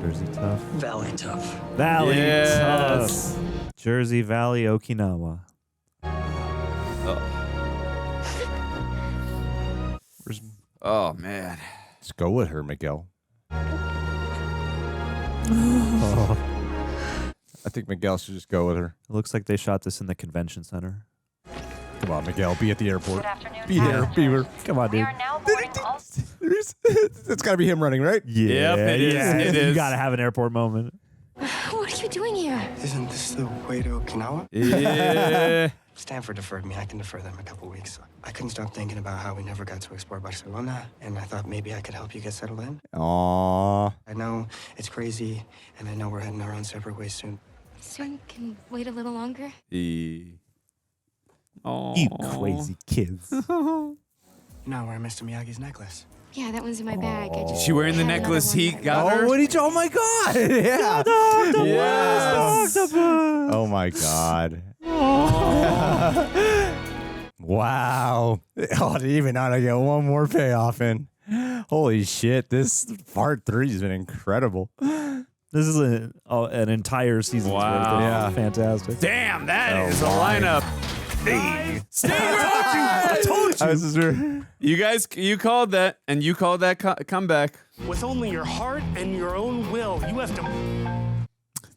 Speaker 1: Jersey tough.
Speaker 6: Valley tough.
Speaker 1: Valley
Speaker 3: Yes.
Speaker 1: tough. Jersey Valley, Okinawa.
Speaker 3: Oh man.
Speaker 2: Let's go with her, Miguel.
Speaker 1: Oh.
Speaker 2: I think Miguel should just go with her.
Speaker 1: It looks like they shot this in the convention center.
Speaker 2: Come on, Miguel. Be at the airport.
Speaker 14: Good afternoon,
Speaker 2: Be there. Be here.
Speaker 1: Come on,
Speaker 14: We
Speaker 1: dude.
Speaker 14: are now boarding all.
Speaker 2: It's got to be him running, right?
Speaker 1: Yeah,
Speaker 3: Yep, it is. It
Speaker 1: You
Speaker 3: is.
Speaker 1: gotta have an airport moment.
Speaker 5: What are you doing here?
Speaker 4: Isn't this the way to Okinawa?
Speaker 3: Yeah.
Speaker 4: Stanford deferred me. I can defer them a couple weeks. I couldn't stop thinking about how we never got to explore Barcelona, and I thought maybe I could help you get settled in.
Speaker 2: Aww.
Speaker 4: I know it's crazy, and I know we're heading our own separate ways soon.
Speaker 5: Soon can wait a little longer.
Speaker 3: Oh.
Speaker 1: You crazy kids.
Speaker 4: You know where Mr. Miyagi's necklace?
Speaker 5: Yeah, that one's in my bag. I just
Speaker 3: She wearing the
Speaker 5: had another
Speaker 3: necklace
Speaker 5: one
Speaker 3: he
Speaker 5: that-
Speaker 3: got her?
Speaker 2: Oh my God. Yeah. Yes. Oh my God. Wow. Oh, even now I get one more payoff in. Holy shit. This part 3 has been incredible.
Speaker 1: This is an entire season's worth of
Speaker 2: Yeah.
Speaker 1: fantastic.
Speaker 3: Damn, that is a lineup. Hey.
Speaker 1: I told you.
Speaker 3: You guys, you called that, and you called that comeback.
Speaker 11: With only your heart and your own will, you have to.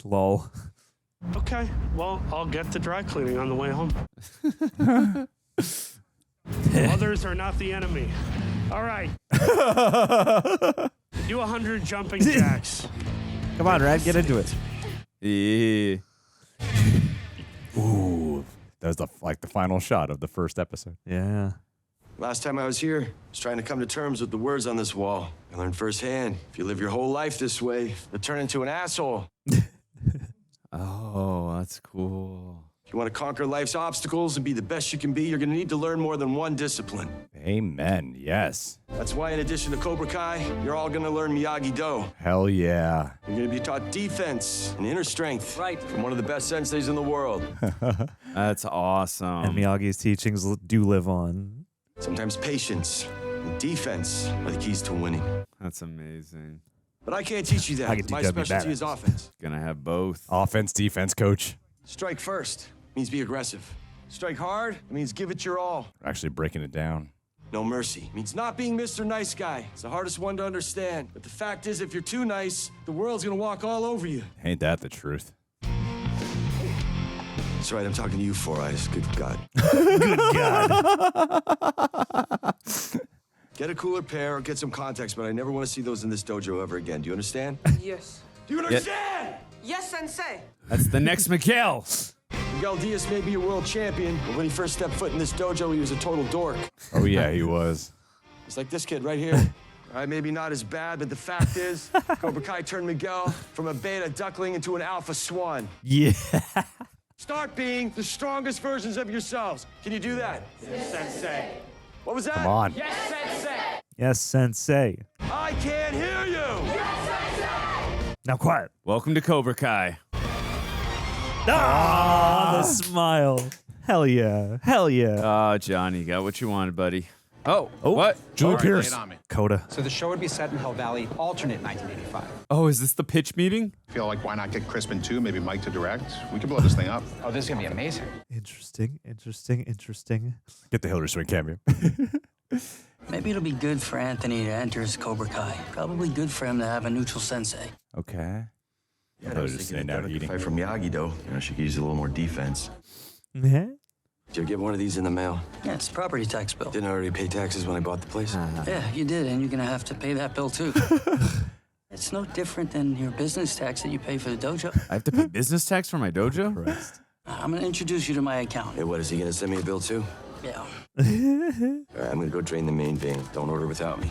Speaker 1: Lol.
Speaker 11: Okay, well, I'll get to dry cleaning on the way home. Others are not the enemy. All right. Do 100 jumping jacks.
Speaker 1: Come on, Rad, get into it.
Speaker 3: Yeah.
Speaker 2: Ooh. That was the final shot of the first episode.
Speaker 1: Yeah.
Speaker 12: Last time I was here, I was trying to come to terms with the words on this wall. I learned firsthand, if you live your whole life this way, you'll turn into an asshole.
Speaker 3: Oh, that's cool.
Speaker 12: If you want to conquer life's obstacles and be the best you can be, you're going to need to learn more than one discipline.
Speaker 2: Amen. Yes.
Speaker 12: That's why, in addition to Cobra Kai, you're all going to learn Miyagi-Do.
Speaker 2: Hell yeah.
Speaker 12: You're going to be taught defense and inner strength. Right. From one of the best senseis in the world.
Speaker 3: That's awesome.
Speaker 1: And Miyagi's teachings do live on.
Speaker 12: Sometimes patience and defense are the keys to winning.
Speaker 3: That's amazing.
Speaker 12: But I can't teach you that. My specialty is offense.
Speaker 3: Gonna have both.
Speaker 2: Offense, defense, coach.
Speaker 12: Strike first means be aggressive. Strike hard means give it your all.
Speaker 2: We're actually breaking it down.
Speaker 12: No mercy means not being Mr. Nice Guy. It's the hardest one to understand. But the fact is, if you're too nice, the world's gonna walk all over you.
Speaker 2: Ain't that the truth?
Speaker 12: That's right, I'm talking to you, Four Eyes. Good God.
Speaker 1: Good God.
Speaker 12: Get a cooler pair or get some contacts, but I never want to see those in this dojo ever again. Do you understand?
Speaker 15: Yes.
Speaker 12: Do you understand?
Speaker 15: Yes, Sensei.
Speaker 3: That's the next Miguel.
Speaker 12: Miguel Diaz may be a world champion, but when he first stepped foot in this dojo, he was a total dork.
Speaker 2: Oh, yeah, he was.
Speaker 12: It's like this kid right here. All right, maybe not as bad, but the fact is, Cobra Kai turned Miguel from a beta duckling into an alpha swan.
Speaker 1: Yeah.
Speaker 12: Start being the strongest versions of yourselves. Can you do that?
Speaker 15: Yes, Sensei.
Speaker 12: What was that?
Speaker 2: Come on.
Speaker 15: Yes, Sensei.
Speaker 1: Yes, Sensei.
Speaker 12: I can't hear you!
Speaker 15: Yes, Sensei.
Speaker 1: Now quiet.
Speaker 3: Welcome to Cobra Kai.
Speaker 1: Ah, the smile. Hell yeah. Hell yeah.
Speaker 3: Oh, Johnny, got what you wanted, buddy. Oh, what?
Speaker 2: Julie Pierce.
Speaker 1: Coda.
Speaker 16: So the show would be set in Hell Valley, alternate 1985.
Speaker 3: Oh, is this the pitch meeting?
Speaker 17: Feel like why not get Crispin too? Maybe Mike to direct. We could blow this thing up.
Speaker 16: Oh, this is gonna be amazing.
Speaker 1: Interesting.
Speaker 2: Get the Hillary Swank cameo.
Speaker 6: Maybe it'll be good for Anthony to enter as Cobra Kai. Probably good for him to have a neutral sensei.
Speaker 2: Okay.
Speaker 12: Yeah, I was thinking of a fight from Miyagi-Do. You know, she could use a little more defense.
Speaker 1: Yeah.
Speaker 12: Did you get one of these in the mail?
Speaker 6: Yeah, it's a property tax bill.
Speaker 12: Didn't I already pay taxes when I bought the place?
Speaker 6: Yeah, you did, and you're gonna have to pay that bill too. It's no different than your business tax that you pay for the dojo.
Speaker 3: I have to pay business tax for my dojo?
Speaker 1: Christ.
Speaker 6: I'm gonna introduce you to my accountant.
Speaker 12: Hey, what, is he gonna send me a bill too?
Speaker 6: Yeah.
Speaker 12: All right, I'm gonna go drain the main vein. Don't order without me.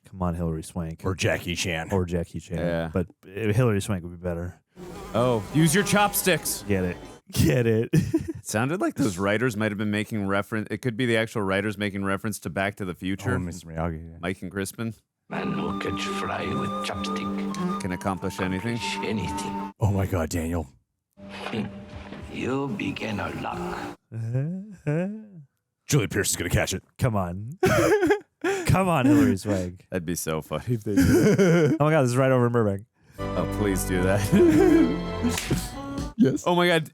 Speaker 1: Come on, Hillary Swank.
Speaker 2: Or Jackie Chan.
Speaker 1: Or Jackie Chan.
Speaker 3: Yeah.
Speaker 1: But Hillary Swank would be better.
Speaker 3: Oh, use your chopsticks.
Speaker 1: Get it. Get it.
Speaker 3: It sounded like those writers might have been making reference. It could be the actual writers making reference to Back to the Future.
Speaker 2: Oh, Mr. Miyagi. Yeah.
Speaker 3: Mike and Crispin.
Speaker 7: Man who catch fly with chopstick.
Speaker 3: Can accomplish anything.
Speaker 7: Anything.
Speaker 2: Oh my God, Daniel.
Speaker 7: You beginner luck.
Speaker 2: Julie Pierce is gonna catch it.
Speaker 1: Come on. Come on, Hillary Swank.
Speaker 3: That'd be so funny if they did.
Speaker 1: Oh my God, this is right over in Burbank.
Speaker 3: Oh, please do that.
Speaker 2: Yes.
Speaker 3: Oh my God.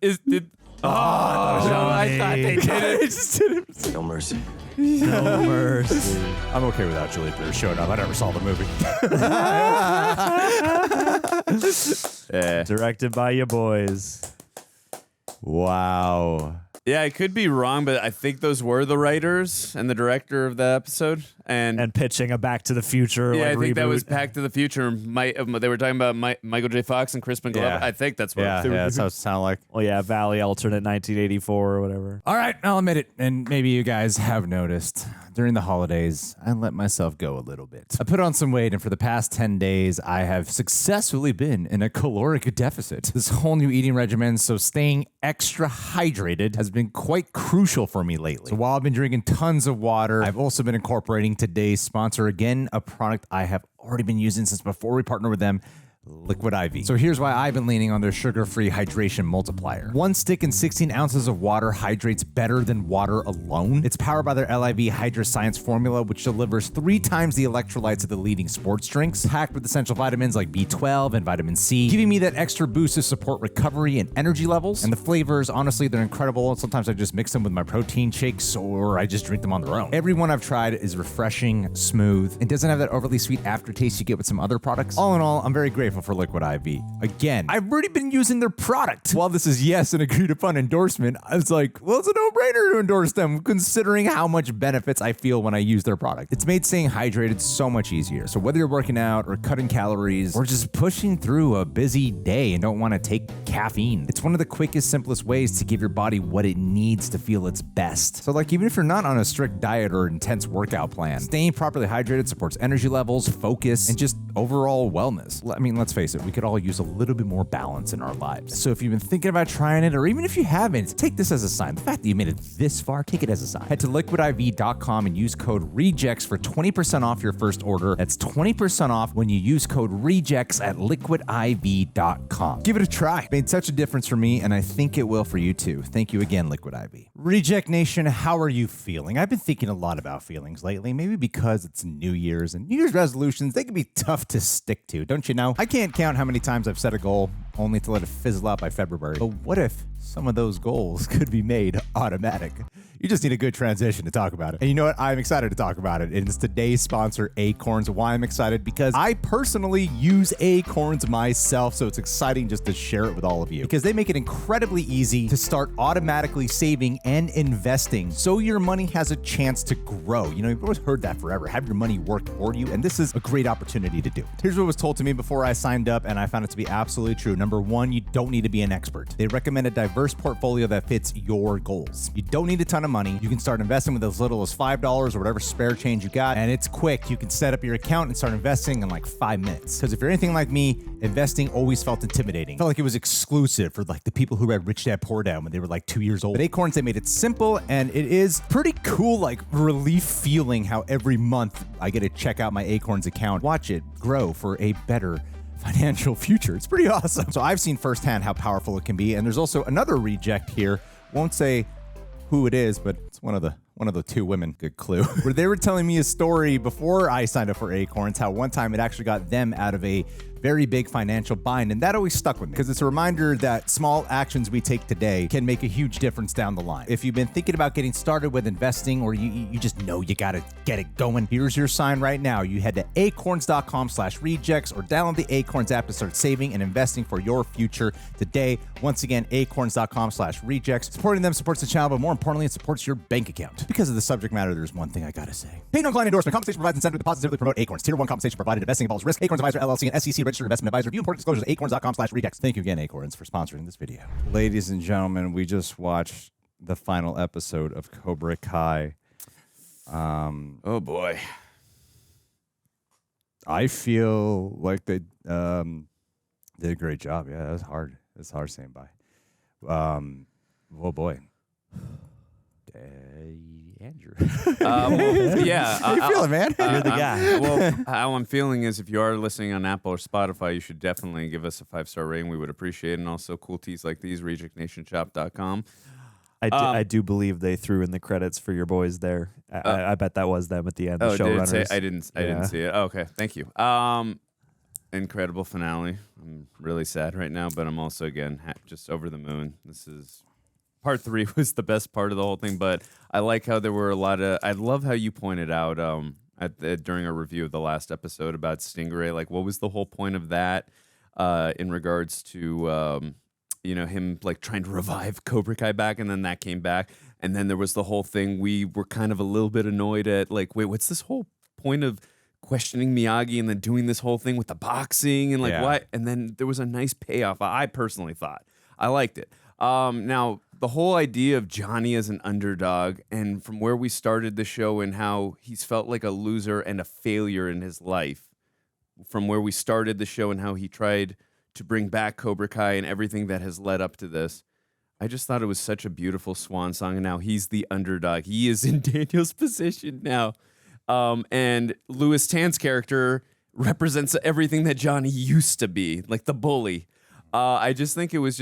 Speaker 3: I thought they did it.
Speaker 4: No mercy.
Speaker 1: No mercy.
Speaker 2: I'm okay without Julie Brewer showing up. I never saw the movie.
Speaker 3: Yeah.
Speaker 1: Directed by your boys.
Speaker 2: Wow.
Speaker 3: Yeah, I could be wrong, but I think those were the writers and the director of the episode. And
Speaker 1: pitching a Back to the Future.
Speaker 3: yeah,
Speaker 1: like,
Speaker 3: I think that
Speaker 1: reboot.
Speaker 3: was Back to the Future. They were talking about Michael J. Fox and Crispin Glover.
Speaker 2: Yeah.
Speaker 3: I think that's what
Speaker 2: that's how it sounded like.
Speaker 1: Well, yeah, Valley alternate 1984 or whatever.
Speaker 2: All right, I'll admit it, and maybe you guys have noticed. During the holidays, I let myself go a little bit. I put on some weight, and for the past 10 days, I have successfully been in a caloric deficit. This whole new eating regimen, so staying extra hydrated has been quite crucial for me lately. So while I've been drinking tons of water, I've also been incorporating today's sponsor, again, a product I have already been using since before we partnered with them, Liquid IV. So here's why I've been leaning on their sugar-free hydration multiplier. 1 stick and 16 ounces of water hydrates better than water alone. It's powered by their LIV Hydra Science formula, which delivers 3 times the electrolytes of the leading sports drinks, packed with essential vitamins like B12 and vitamin C, giving me that extra boost to support recovery and energy levels. And the flavors, honestly, they're incredible. Sometimes I just mix them with my protein shakes, or I just drink them on their own. Every one I've tried is refreshing, smooth, and doesn't have that overly sweet aftertaste you get with some other products. All in all, I'm very grateful for Liquid IV. Again, I've already been using their product. While this is, yes, an agreed upon endorsement, I was like, well, it's a no-brainer to endorse them, considering how much benefits I feel when I use their product. It's made staying hydrated so much easier. So whether you're working out or cutting calories or just pushing through a busy day and don't want to take caffeine, it's one of the quickest, simplest ways to give your body what it needs to feel its best. So like, even if you're not on a strict diet or intense workout plan, staying properly hydrated supports energy levels, focus, and just overall wellness. I mean, let's face it, we could all use a little bit more balance in our lives. So if you've been thinking about trying it, or even if you haven't, take this as a sign. The fact that you made it this far, take it as a sign. Head to liquidiv.com and use code REJECTS for 20% off your first order. That's 20% off when you use code REJECTS at liquidiv.com. Give it a try. It made such a difference for me, and I think it will for you too. Thank you again, Liquid IV. Reject Nation, how are you feeling? I've been thinking a lot about feelings lately, maybe because it's New Year's, and New Year's resolutions, they can be tough to stick to, don't you know? I can't count how many times I've set a goal only to let it fizzle out by February. But what if some of those goals could be made automatic? You just need a good transition to talk about it. And you know what? I'm excited to talk about it. And it's today's sponsor, Acorns. Why I'm excited? Because I personally use Acorns myself, so it's exciting just to share it with all of you. Because they make it incredibly easy to start automatically saving and investing so your money has a chance to grow. You know, you've always heard that forever. Have your money work for you, and this is a great opportunity to do it. Here's what was told to me before I signed up, and I found it to be absolutely true. Number one, you don't need to be an expert. They recommend a diverse portfolio that fits your goals. You don't need a ton of money. You can start investing with as little as $5 or whatever spare change you got, and it's quick. You can set up your account and start investing in like 5 minutes. Because if you're anything like me, investing always felt intimidating. Felt like it was exclusive for like the people who read Rich Dad Poor Dad when they were like 2 years old. But Acorns, they made it simple, and it is pretty cool, like relief feeling how every month I get to check out my Acorns account, watch it grow for a better financial future. It's pretty awesome. So I've seen firsthand how powerful it can be. And there's also another reject here. Won't say who it is, but it's one of the two women. Good clue. Where they were telling me a story before I signed up for Acorns, how one time it actually got them out of a very big financial bind, and that always stuck with me because it's a reminder that small actions we take today can make a huge difference down the line. If you've been thinking about getting started with investing, or you just know you gotta get it going, here's your sign right now. You head to acorns.com/rejects or download the Acorns app to start saving and investing for your future today. Once again, acorns.com/rejects. Supporting them supports the channel, but more importantly, it supports your bank account. Because of the subject matter, there's one thing I gotta say. Paid no client endorsement. Compensation provides incentive to positively promote Acorns. Tier 1 compensation provided. Investing involves risk. Acorns Advisor LLC and SEC registered investment advisor. View important disclosures at acorns.com/rejects. Thank you again, Acorns, for sponsoring this video. Ladies and gentlemen, we just watched the final episode of Cobra Kai.
Speaker 3: Oh boy.
Speaker 2: I feel like they did a great job. Yeah, that was hard. It's hard saying bye. Oh boy. Andrew.
Speaker 3: Yeah.
Speaker 2: How you feeling, man?
Speaker 1: You're the guy.
Speaker 3: Well, how I'm feeling is if you are listening on Apple or Spotify, you should definitely give us a 5-star rating. We would appreciate it. And also cool teas like these, rejectnationshop.com.
Speaker 1: I do believe they threw in the credits for your boys there. I bet that was them at the end. The showrunners.
Speaker 3: I didn't see it. Okay, thank you. Incredible finale. I'm really sad right now, but I'm also again just over the moon. This is part 3 was the best part of the whole thing, but I like how there were a lot of. I love how you pointed out during a review of the last episode about Stingray. Like, what was the whole point of that in regards to him like trying to revive Cobra Kai back, and then that came back, and then there was the whole thing. We were kind of a little bit annoyed at like, wait, what's this whole point of questioning Miyagi and then doing this whole thing with the boxing and like what? And then there was a nice payoff. I personally thought I liked it. Now the whole idea of Johnny as an underdog, and from where we started the show and how he's felt like a loser and a failure in his life, from where we started the show and how he tried to bring back Cobra Kai and everything that has led up to this. I just thought it was such a beautiful swan song, and now he's the underdog. He is in Daniel's position now. And Louis Tan's character represents everything that Johnny used to be, like the bully. I just think it was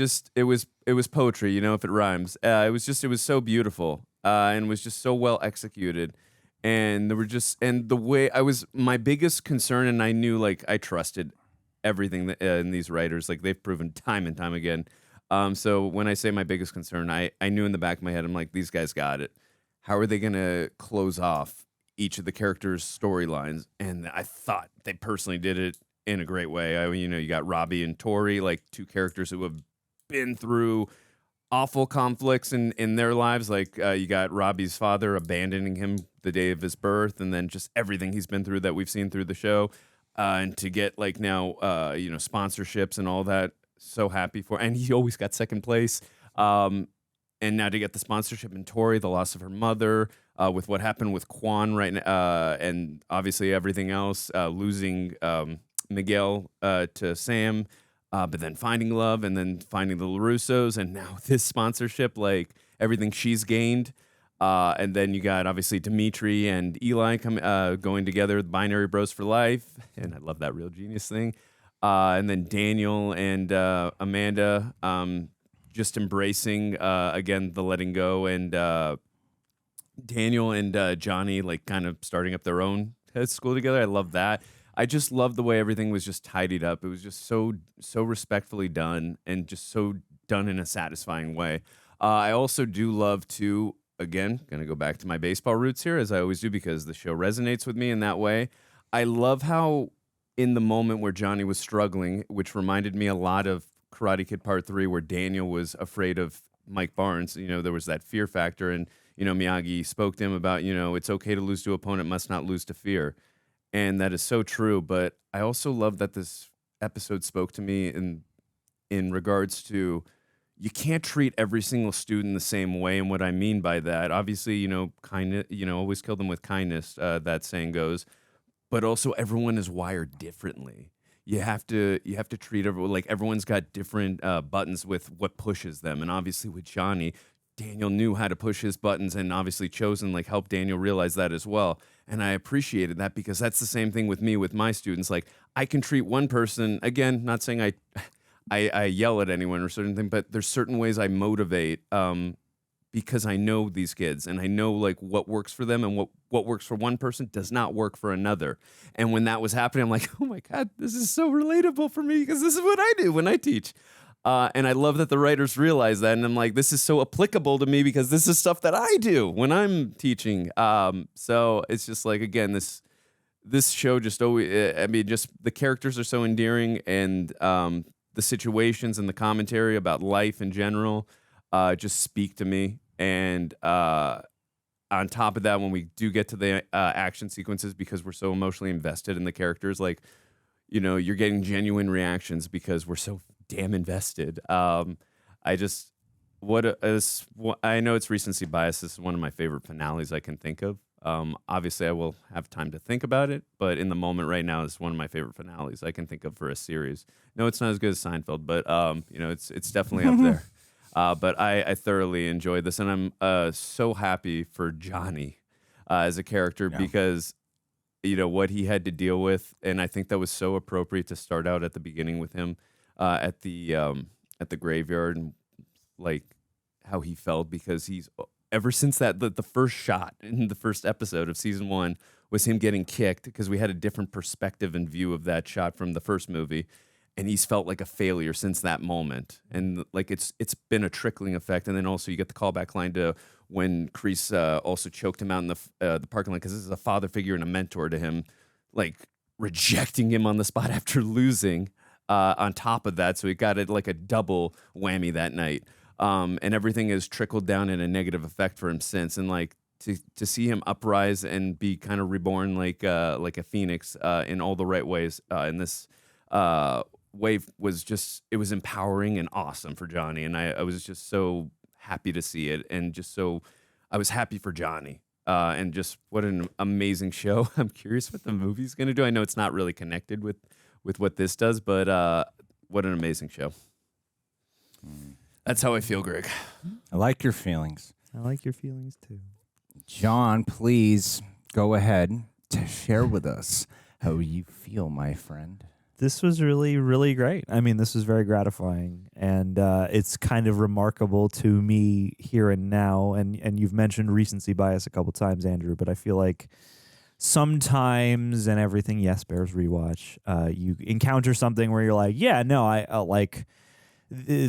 Speaker 3: poetry, if it rhymes. It was so beautiful, and was just so well executed. And the way my biggest concern, and I knew like I trusted everything in these writers, like they've proven time and time again. So when I say my biggest concern, I knew in the back of my head, I'm like, these guys got it. How are they going to close off each of the characters' storylines? And I thought they personally did it in a great way. You got Robby and Tory, like two characters who have been through awful conflicts in their lives. Like you got Robby's father abandoning him the day of his birth, and then just everything he's been through that we've seen through the show. And to get like now, sponsorships and all that, so happy for. And he always got second place. And now to get the sponsorship, and Tori, the loss of her mother, with what happened with Quan right now, and obviously everything else, losing Miguel to Sam, but then finding love, and then finding the LaRussos, and now this sponsorship, like everything she's gained. And then you got obviously Demetri and Eli going together, binary bros for life, and I love that Real Genius thing. And then Daniel and Amanda just embracing again the letting go, and Daniel and Johnny like kind of starting up their own school together. I love that. I just love the way everything was just tidied up. It was just so respectfully done, and just so done in a satisfying way. I also do love to. Again, going to go back to my baseball roots here, as I always do, because the show resonates with me in that way. I love how in the moment where Johnny was struggling, which reminded me a lot of Karate Kid Part 3, where Daniel was afraid of Mike Barnes. There was that fear factor, and, Miyagi spoke to him about, it's okay to lose to an opponent, must not lose to fear. And that is so true. But I also love that this episode spoke to me in regards to, you can't treat every single student the same way. And what I mean by that, obviously, kindness, always kill them with kindness, that saying goes, but also everyone is wired differently. You have to treat everyone like everyone's got different buttons with what pushes them. And obviously with Johnny, Daniel knew how to push his buttons, and obviously Chosen like helped Daniel realize that as well. And I appreciated that, because that's the same thing with me, with my students. Like I can treat one person, again, not saying I yell at anyone or certain thing, but there's certain ways I motivate because I know these kids, and I know like what works for them, and what works for one person does not work for another. And when that was happening, I'm like, oh my God, this is so relatable for me, because this is what I do when I teach. And I love that the writers realize that, and I'm like, this is so applicable to me, because this is stuff that I do when I'm teaching. So it's just like, again, this show just always, just the characters are so endearing, and the situations and the commentary about life in general just speak to me. And on top of that, when we do get to the action sequences, because we're so emotionally invested in the characters, like, you're getting genuine reactions because we're so damn invested. I know it's recency bias. This is one of my favorite finales I can think of. Obviously, I will have time to think about it, but in the moment right now, it's one of my favorite finales I can think of for a series. No, it's not as good as Seinfeld, but it's definitely up there. But I thoroughly enjoyed this, and I'm so happy for Johnny as a character, because what he had to deal with, and I think that was so appropriate to start out at the beginning with him at the graveyard, and like how he felt, because he's ever since that the first shot in the first episode of season 1 was him getting kicked, because we had a different perspective and view of that shot from the first movie, and he's felt like a failure since that moment. And like it's been a trickling effect. And then also you get the callback line to when Kreese also choked him out in the parking lot, because this is a father figure and a mentor to him, like rejecting him on the spot after losing. On top of that, so he got it like a double whammy that night, and everything has trickled down in a negative effect for him since. And like to see him uprise and be kind of reborn like a phoenix in all the right ways in this wave was just, it was empowering and awesome for Johnny, and I was just so happy to see it, and just so I was happy for Johnny. And just what an amazing show. I'm curious what the movie's going to do. I know it's not really connected with what this does, but what an amazing show. That's how I feel, Greg.
Speaker 2: I like your feelings.
Speaker 1: I like your feelings too.
Speaker 2: John, please go ahead to share with us how you feel, my friend.
Speaker 1: This was really, really great. I mean, this was very gratifying, and it's kind of remarkable to me here and now. And you've mentioned recency bias a couple times, Andrew, but I feel like sometimes and everything, yes, Bears rewatch, you encounter something where you're like, yeah, no, I like,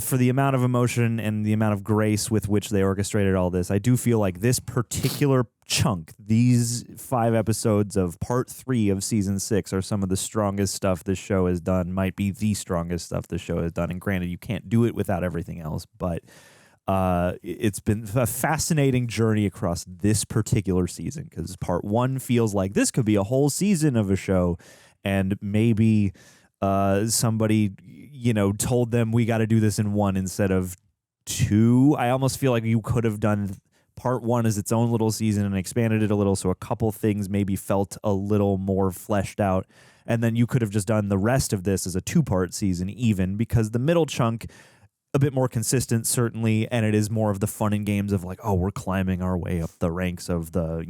Speaker 1: for the amount of emotion and the amount of grace with which they orchestrated all this, I do feel like this particular chunk, these 5 episodes of part 3 of season 6 are some of the strongest stuff this show has done, might be the strongest stuff the show has done. And granted, you can't do it without everything else, but it's been a fascinating journey across this particular season, because part 1 feels like this could be a whole season of a show, and maybe somebody, told them we got to do this in 1 instead of 2. I almost feel like you could have done part 1 as its own little season and expanded it a little, so a couple things maybe felt a little more fleshed out, and then you could have just done the rest of this as a 2-part season even, because the middle chunk, a bit more consistent, certainly, and it is more of the fun and games of like, oh, we're climbing our way up the ranks of the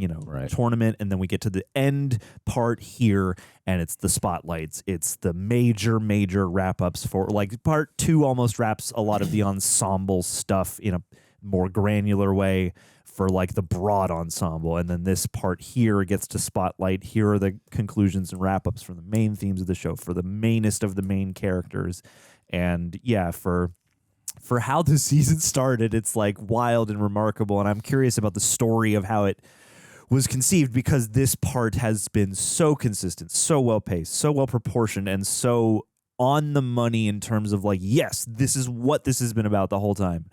Speaker 1: tournament, and then we get to the end part here, and it's the spotlights, it's the major wrap-ups for, like, part 2 almost wraps a lot of the ensemble stuff in a more granular way for like the broad ensemble, and then this part here gets to spotlight, here are the conclusions and wrap-ups for the main themes of the show, for the mainest of the main characters. And yeah, for how the season started, it's like wild and remarkable, and I'm curious about the story of how it was conceived, because this part has been so consistent, so well paced, so well proportioned, and so on the money in terms of like, yes, this is what this has been about the whole time.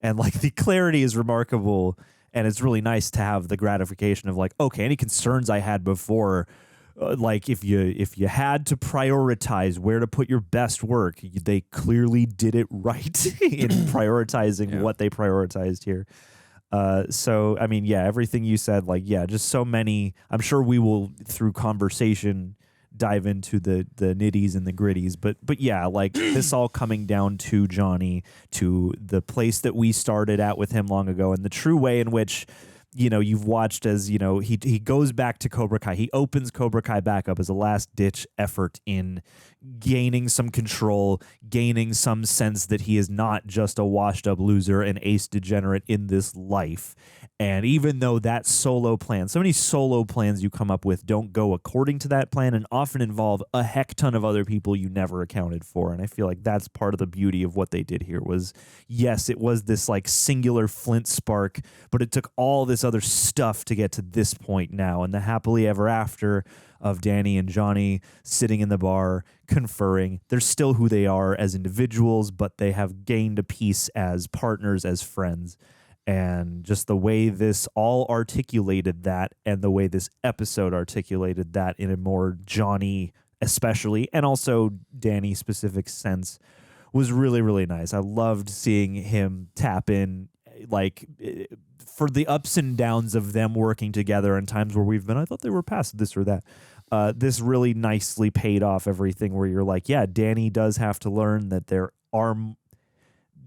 Speaker 1: And like the clarity is remarkable, and it's really nice to have the gratification of like, okay, any concerns I had before, like if you had to prioritize where to put your best work, they clearly did it right in prioritizing what they prioritized here. So, I mean, yeah, everything you said, like, yeah, just so many. I'm sure we will, through conversation, dive into the nitties and the gritties, but yeah, like this all coming down to Johnny, to the place that we started at with him long ago, and the true way in which, you've watched as, he goes back to Cobra Kai. He opens Cobra Kai back up as a last-ditch effort in gaining some control, gaining some sense that he is not just a washed-up loser, an ace degenerate in this life. And even though that solo plan, so many solo plans you come up with don't go according to that plan and often involve a heck ton of other people you never accounted for. And I feel like that's part of the beauty of what they did here was, yes, it was this like singular flint spark, but it took all this other stuff to get to this point now. And the happily ever after of Danny and Johnny sitting in the bar, conferring. They're still who they are as individuals, but they have gained a piece as partners, as friends. And just the way this all articulated that, and the way this episode articulated that in a more Johnny especially, and also Danny specific sense, was really, really nice. I loved seeing him tap in, like, for the ups and downs of them working together and times where we've been, I thought they were past this or that. This really nicely paid off everything where you're like, yeah, Danny does have to learn that there are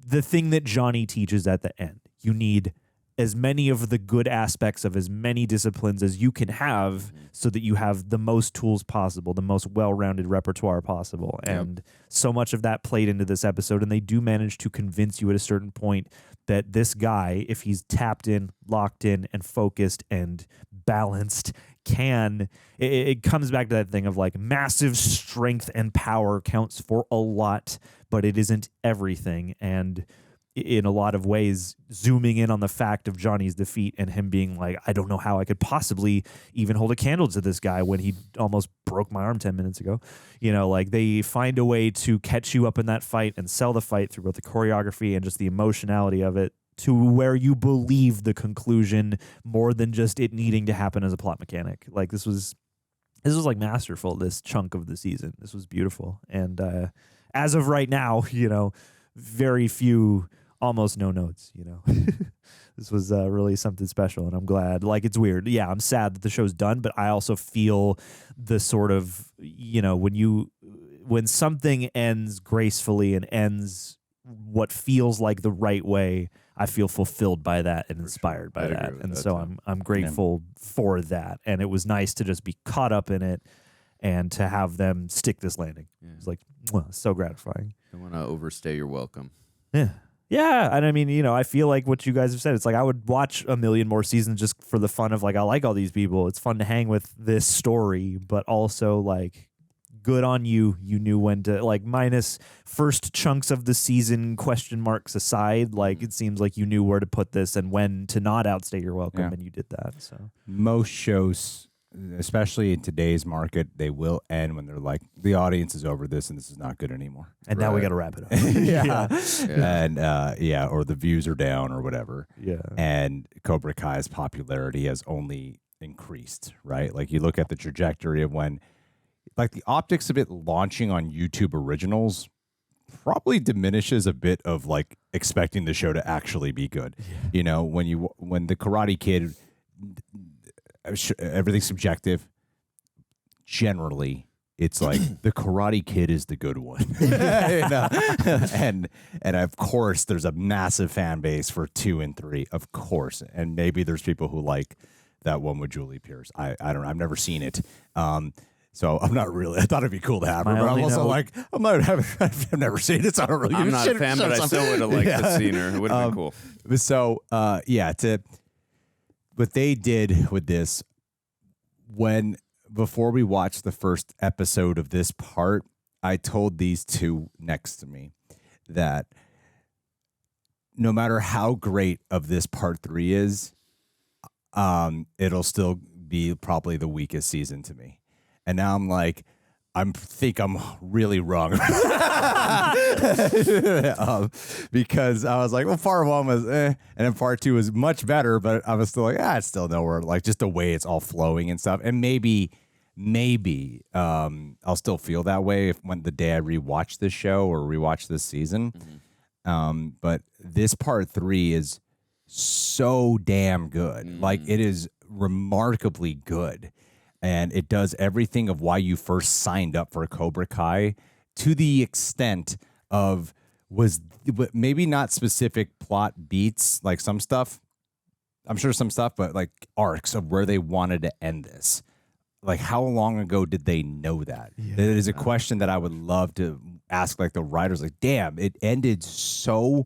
Speaker 1: the thing that Johnny teaches at the end. You need as many of the good aspects of as many disciplines as you can have so that you have the most tools possible, the most well-rounded repertoire possible. And so much of that played into this episode, and they do manage to convince you at a certain point that this guy, if he's tapped in, locked in, and focused and balanced, it comes back to that thing of like massive strength and power counts for a lot, but it isn't everything. And in a lot of ways, zooming in on the fact of Johnny's defeat and him being like, I don't know how I could possibly even hold a candle to this guy when he almost broke my arm 10 minutes ago. You know, like they find a way to catch you up in that fight and sell the fight through both the choreography and just the emotionality of it to where you believe the conclusion more than just it needing to happen as a plot mechanic. Like this was like masterful, this chunk of the season. This was beautiful. And as of right now, you know, very few, almost no notes, you know. This was really something special, and I'm glad. Like, it's weird. Yeah, I'm sad that the show's done, but I also feel the sort of, you know, when something ends gracefully and ends what feels like the right way, I feel fulfilled by that and inspired by that. And so I'm grateful for that. And it was nice to just be caught up in it and to have them stick this landing. It's like, so gratifying.
Speaker 3: Don't want to overstay your welcome.
Speaker 1: Yeah. Yeah, and I mean, you know, I feel like what you guys have said, it's like I would watch a million more seasons just for the fun of like, I like all these people. It's fun to hang with this story, but also like, good on you. You knew when to, like, minus first chunks of the season question marks aside, like it seems like you knew where to put this and when to not outstay your welcome, and you did that. So
Speaker 2: most shows, especially in today's market, they will end when they're like, the audience is over this and this is not good anymore.
Speaker 1: And now we got to wrap it up.
Speaker 2: And or the views are down or whatever.
Speaker 1: Yeah.
Speaker 2: And Cobra Kai's popularity has only increased, right? Like you look at the trajectory of when, like the optics of it launching on YouTube Originals probably diminishes a bit of like expecting the show to actually be good. You know, when the Karate Kid, everything's subjective. Generally, it's like the Karate Kid is the good one, and of course there's a massive fan base for 2 and 3, of course, and maybe there's people who like that one with Julie Pierce. I don't know. I've never seen it. So I'm not really. I thought it'd be cool to have her, but I'm also like, I've never seen it, so I don't really.
Speaker 3: I'm not a fan, but I still would have liked to seen her. It would have been cool.
Speaker 2: So what they did with this, before we watched the first episode of this part, I told these two next to me that no matter how great of this part 3 is, it'll still be probably the weakest season to me. And now I'm like, think I'm really wrong. Because I was like, well, part 1 was and then part 2 was much better, but I was still like, it's still nowhere. Like just the way it's all flowing and stuff. And maybe I'll still feel that way when the day I rewatch this show or rewatch this season. But this part 3 is so damn good. Like it is remarkably good. And it does everything of why you first signed up for Cobra Kai, to the extent of was maybe not specific plot beats, like some stuff. I'm sure some stuff, but like arcs of where they wanted to end this. Like how long ago did they know that? It is a question that I would love to ask like the writers, like, damn, it ended so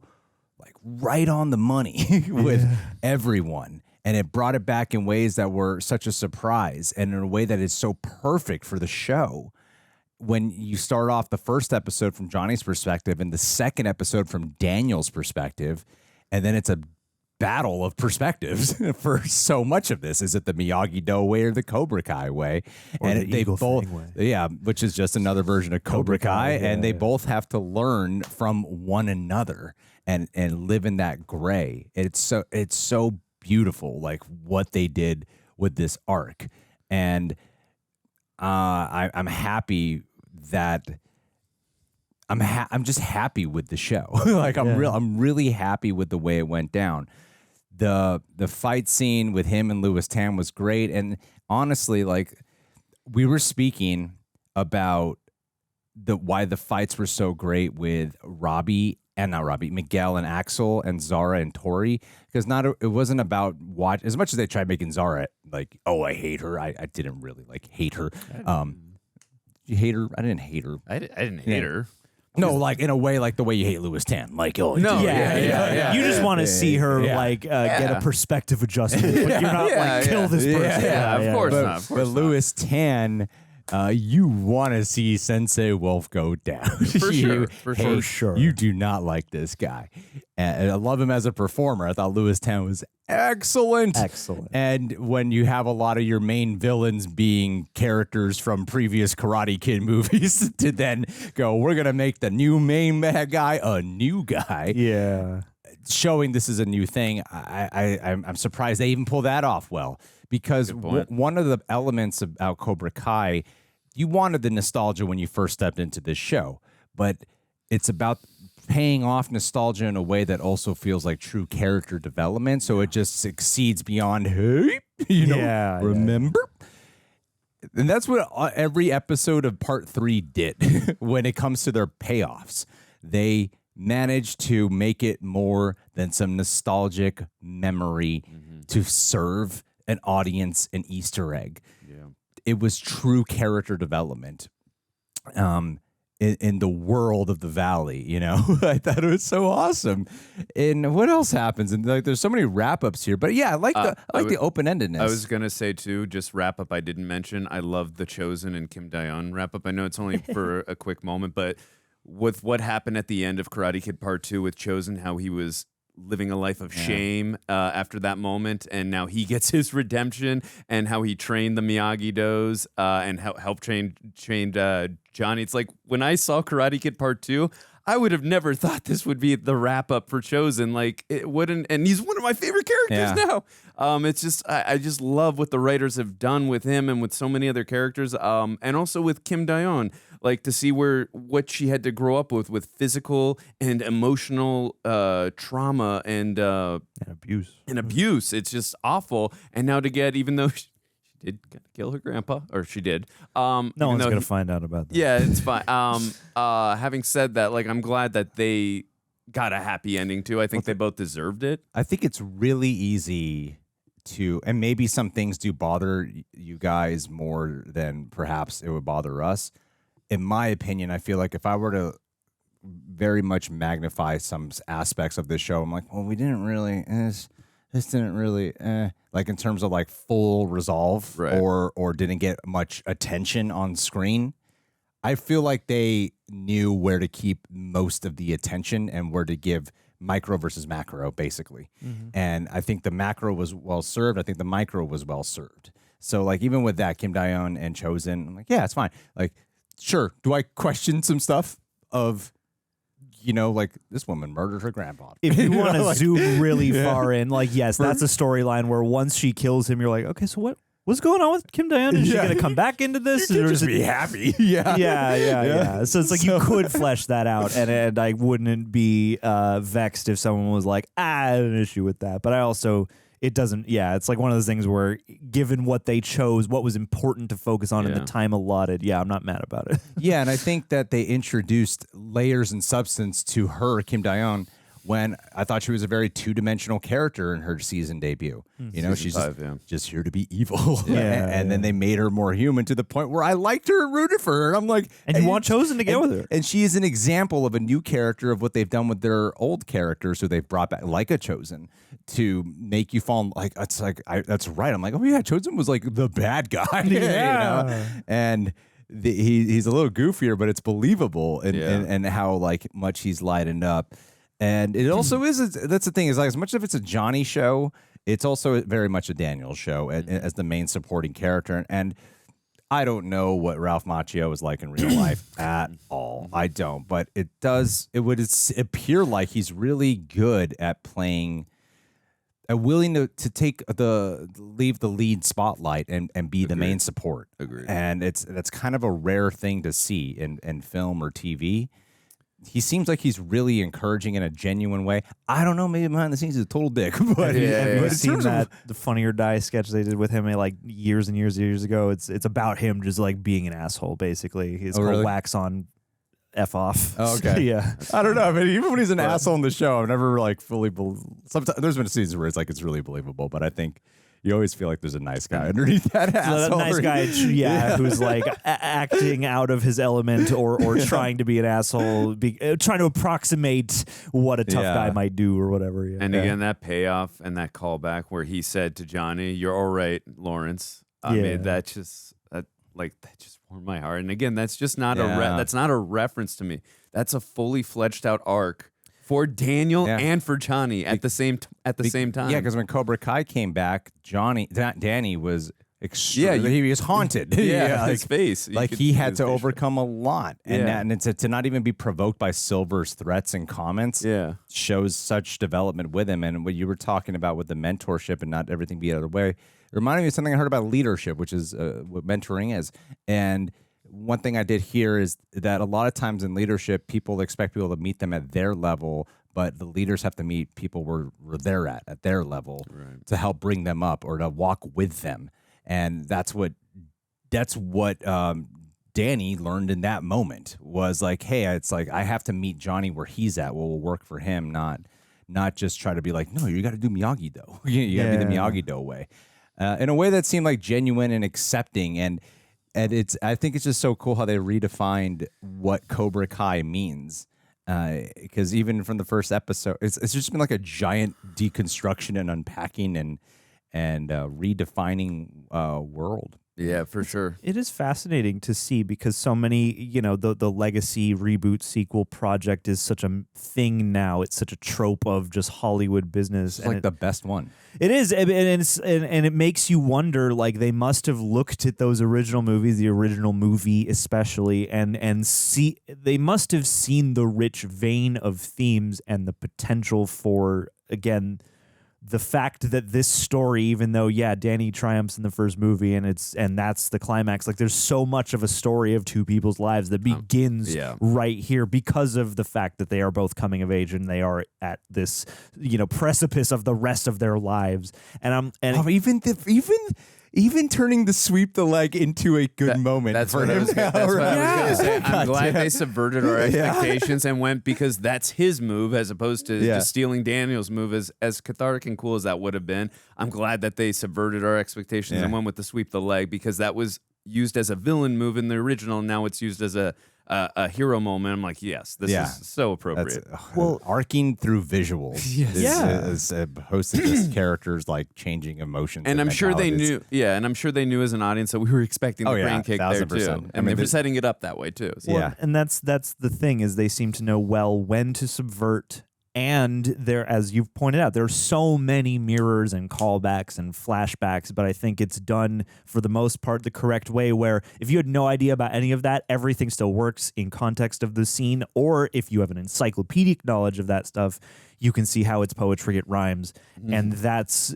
Speaker 2: like right on the money with everyone. And it brought it back in ways that were such a surprise and in a way that is so perfect for the show. When you start off the first episode from Johnny's perspective and the second episode from Daniel's perspective, and then it's a battle of perspectives for so much of this. Is it the Miyagi-Do way or the Cobra Kai way?
Speaker 1: Or
Speaker 2: and
Speaker 1: the Eagle Fang way.
Speaker 2: Yeah, which is just another version of Cobra Kai. And they both have to learn from one another and live in that gray. It's so beautiful, like what they did with this arc, and I'm happy that I'm just happy with the show. Like I'm really happy with the way it went down. The fight scene with him and Louis Tam was great, and honestly, like we were speaking about why the fights were so great with Robby Miguel and Axel and Zara and Tory, because it wasn't about as much as they tried making Zara like, oh, I hate her. I didn't really like hate her. You hate her? I didn't hate her.
Speaker 3: I didn't hate her.
Speaker 2: No, like in a way, like the way you hate Louis Tan. Like, oh,
Speaker 3: no,
Speaker 2: yeah.
Speaker 1: You just want to see her get a perspective adjustment, but you're not kill this person.
Speaker 3: Yeah, of course not.
Speaker 2: But Louis Tan, you want to see Sensei Wolf go down.
Speaker 3: For sure.
Speaker 2: You do not like this guy. And I love him as a performer. I thought Louis Tan was excellent. And when you have a lot of your main villains being characters from previous Karate Kid movies to then go, we're going to make the new main bad guy a new guy.
Speaker 1: Yeah.
Speaker 2: Showing this is a new thing. I'm surprised they even pull that off well. Because one of the elements about Cobra Kai, you wanted the nostalgia when you first stepped into this show, but it's about paying off nostalgia in a way that also feels like true character development. So it just succeeds beyond, hey, remember? And that's what every episode of Part 3 did when it comes to their payoffs. They managed to make it more than some nostalgic memory to serve an audience an Easter egg. Yeah. It was true character development in the world of the Valley, you know? I thought it was so awesome. And what else happens? And like, there's so many wrap-ups here. But yeah, I like the open-endedness.
Speaker 3: I was going to say, too, just wrap-up I didn't mention. I love the Chosen and Kim Daeon wrap-up. I know it's only for a quick moment, but with what happened at the end of Karate Kid Part 2 with Chosen, how he was living a life of shame after that moment, and now he gets his redemption, and how he trained the Miyagi-Dos and helped train Johnny. It's like, when I saw Karate Kid Part 2, I would have never thought this would be the wrap-up for Chosen. Like, it wouldn't, and he's one of my favorite characters now. It's just, I just love what the writers have done with him and with so many other characters, and also with Kim Daeon. Like, to see what she had to grow up with physical and emotional trauma and abuse. It's just awful. And now to get, even though she did kill her grandpa, or she did.
Speaker 1: No one's going to find out about that.
Speaker 3: Yeah, it's fine. Having said that, like, I'm glad that they got a happy ending too. I think they both deserved it.
Speaker 2: I think it's really easy to, and maybe some things do bother you guys more than perhaps it would bother us. In my opinion, I feel like if I were to very much magnify some aspects of this show, I'm like, well, we didn't really, this didn't really, like in terms of like full resolve,
Speaker 3: right,
Speaker 2: or didn't get much attention on screen. I feel like they knew where to keep most of the attention and where to give micro versus macro, basically. Mm-hmm. And I think the macro was well served. I think the micro was well served. So like, even with that, Kim Daeon and Chosen, I'm like, yeah, it's fine. Like, sure. Do I question some stuff of, you know, like, this woman murdered her grandpa?
Speaker 1: If you want to zoom really far in, like, yes, that's a storyline where once she kills him, you're like, okay, so what's going on with Kim Daeon? Is she going to come back into this?
Speaker 2: Or just be happy.
Speaker 1: Yeah. So it's like you could flesh that out, and I wouldn't be vexed if someone was like, I had an issue with that. But I also... It doesn't, it's like one of those things where, given what they chose, what was important to focus on in the time allotted, I'm not mad about it.
Speaker 2: Yeah, and I think that they introduced layers and substance to her, Kim Daeon, when I thought she was a very two-dimensional character in her season debut. You know, she's just here to be evil. And then they made her more human to the point where I liked her and rooted for her. And I'm like...
Speaker 1: And you want Chosen to get with her.
Speaker 2: And she is an example of a new character of what they've done with their old characters who they've brought back, like a Chosen, to make you fall... That's right. I'm like, oh yeah, Chosen was like the bad guy. You know? And... he's a little goofier, but it's believable and how like much he's lightened up. And it also is, that's the thing, is like, as much as it's a Johnny show, it's also very much a Daniel show as the main supporting character. And I don't know what Ralph Macchio is like in real life at all. I don't. But it would appear like he's really good at playing, willing to take leave the lead spotlight and be the main support.
Speaker 3: Agreed.
Speaker 2: And that's kind of a rare thing to see in film or TV. He seems like he's really encouraging in a genuine way. I don't know, maybe behind the scenes he's a total dick. But
Speaker 1: have you seen that the Funny or Die sketch they did with him like years and years ago? It's about him just like being an asshole, basically. He's called
Speaker 2: really?
Speaker 1: Wax On. F off.
Speaker 2: Oh, okay.
Speaker 1: Yeah.
Speaker 2: I don't know. I mean, even when he's an asshole in the show, I've never like fully. Sometimes there's been seasons where it's really believable, but I think you always feel like there's a nice guy underneath that asshole.
Speaker 1: A nice guy, who's like acting out of his element or trying to be an asshole, trying to approximate what a tough guy might do or whatever. Yeah.
Speaker 3: And again, that payoff and that callback where he said to Johnny, "You're all right, Lawrence." I mean, that just warmed my heart. And again, that's just not that's not a reference to me. That's a fully fledged out arc for Daniel and for Johnny at the same time.
Speaker 2: Yeah, because when Cobra Kai came back, Danny was he was haunted.
Speaker 3: His face.
Speaker 2: Like he had to overcome a lot, and to not even be provoked by Silver's threats and comments. Shows such development with him. And what you were talking about with the mentorship and not everything be out of the way, it reminded me of something I heard about leadership, which is what mentoring is. And one thing I did hear is that a lot of times in leadership, people expect people to meet them at their level, but the leaders have to meet people where they're at their level to help bring them up or to walk with them. And that's what Danny learned in that moment was like, hey, it's like I have to meet Johnny where he's at. We'll work for him, not just try to be like, no, you got to do Miyagi-Do. You got to be the Miyagi-Do way. In a way that seemed like genuine and accepting. And I think it's just so cool how they redefined what Cobra Kai means. Because even from the first episode, it's just been like a giant deconstruction and unpacking and redefining world.
Speaker 3: Yeah, for sure.
Speaker 1: It is fascinating to see because so many, the legacy reboot sequel project is such a thing now. It's such a trope of just Hollywood business.
Speaker 2: It's like the best one.
Speaker 1: It is, and it makes you wonder. Like they must have looked at those original movies, the original movie especially, and see they must have seen the rich vein of themes and the potential for again. The fact that this story, even though Danny triumphs in the first movie and that's the climax, like there's so much of a story of two people's lives that begins right here because of the fact that they are both coming of age and they are at this precipice of the rest of their lives. And even turning the sweep the leg into a good moment.
Speaker 3: That's
Speaker 1: for
Speaker 3: what
Speaker 1: him.
Speaker 3: I was going to say. I'm glad they subverted our expectations and went because that's his move as opposed to just stealing Daniel's move. As cathartic and cool as that would have been, I'm glad that they subverted our expectations and went with the sweep the leg because that was used as a villain move in the original. And now it's used as a hero moment. I'm like, yes, this is so appropriate.
Speaker 2: Well, arcing through visuals. As opposed to just characters like changing emotions.
Speaker 3: And I'm sure they knew. Yeah, and I'm sure they knew as an audience that we were expecting the crane kick there too. And they were setting it up that way too.
Speaker 1: So. And that's the thing is they seem to know well when to subvert. And there, as you've pointed out, there are so many mirrors and callbacks and flashbacks, but I think it's done for the most part the correct way where if you had no idea about any of that, everything still works in context of the scene, or if you have an encyclopedic knowledge of that stuff, you can see how it's poetry, it rhymes. And that's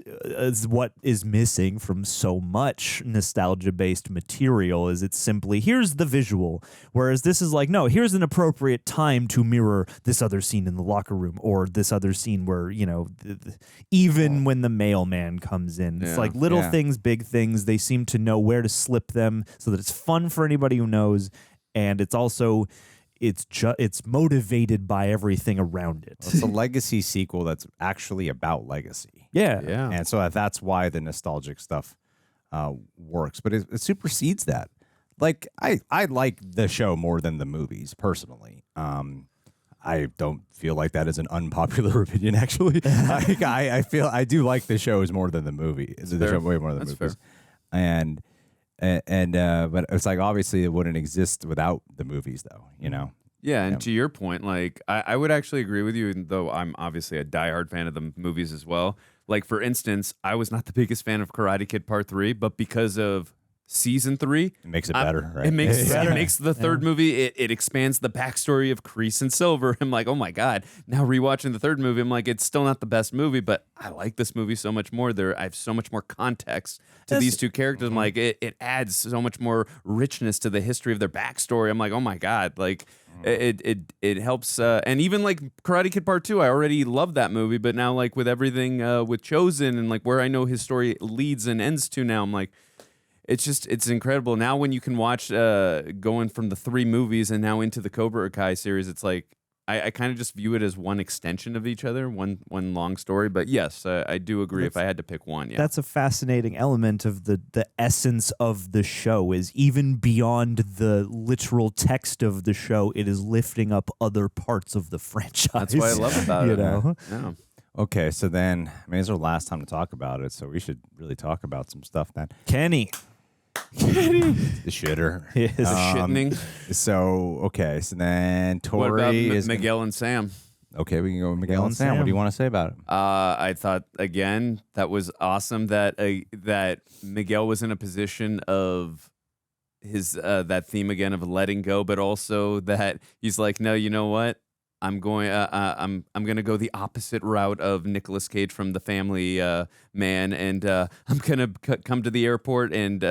Speaker 1: what is missing from so much nostalgia-based material is it's simply, here's the visual. Whereas this is like, no, here's an appropriate time to mirror this other scene in the locker room or this other scene where, even when the mailman comes in. It's like little things, big things. They seem to know where to slip them so that it's fun for anybody who knows. And it's also... It's motivated by everything around it.
Speaker 2: Well, it's a legacy sequel that's actually about legacy.
Speaker 1: Yeah.
Speaker 2: And so that's why the nostalgic stuff works. But it supersedes that. Like, I like the show more than the movies, personally. I don't feel like that is an unpopular opinion, actually. I feel I do like the shows more than the movie. The show way more than the movies.
Speaker 3: Fair.
Speaker 2: But it's like obviously it wouldn't exist without the movies, though.
Speaker 3: Yeah, and to your point, like I would actually agree with you, even though I'm obviously a diehard fan of the movies as well. Like for instance, I was not the biggest fan of Karate Kid Part 3, but because of Season 3,
Speaker 2: it makes it better. Right?
Speaker 3: It makes the third movie. It expands the backstory of Kreese and Silver. I'm like, oh my god! Now rewatching the third movie, I'm like, it's still not the best movie, but I like this movie so much more. I have so much more context to these two characters. I'm like, it adds so much more richness to the history of their backstory. I'm like, oh my god! Like, it helps. And even like Karate Kid Part 2, I already love that movie, but now like with everything with Chosen and like where I know his story leads and ends to now, I'm like. it's incredible. Now when you can watch going from the 3 movies and now into the Cobra Kai series, it's like I kind of just view it as one extension of each other, one long story. But yes, I do agree. If I had to pick one, yeah,
Speaker 1: that's a fascinating element of the essence of the show. Is even beyond the literal text of the show, it is lifting up other parts of the franchise.
Speaker 3: That's what I love about it.
Speaker 1: Know?
Speaker 3: Yeah.
Speaker 2: Okay, so then, I mean, it's our last time to talk about it, so we should really talk about some stuff then.
Speaker 1: Kenny.
Speaker 2: The shitter.
Speaker 1: Yes.
Speaker 3: The shitting.
Speaker 2: So, okay, so then Tory
Speaker 3: What about
Speaker 2: is
Speaker 3: Miguel and Sam?
Speaker 2: Okay, we can go with Miguel and Sam. What do you want to say about it?
Speaker 3: I thought, again, that was awesome that that Miguel was in a position of his that theme again of letting go, but also that he's like, no, you know what? I'm going to go the opposite route of Nicolas Cage from The Family Man, and I'm gonna come to the airport, and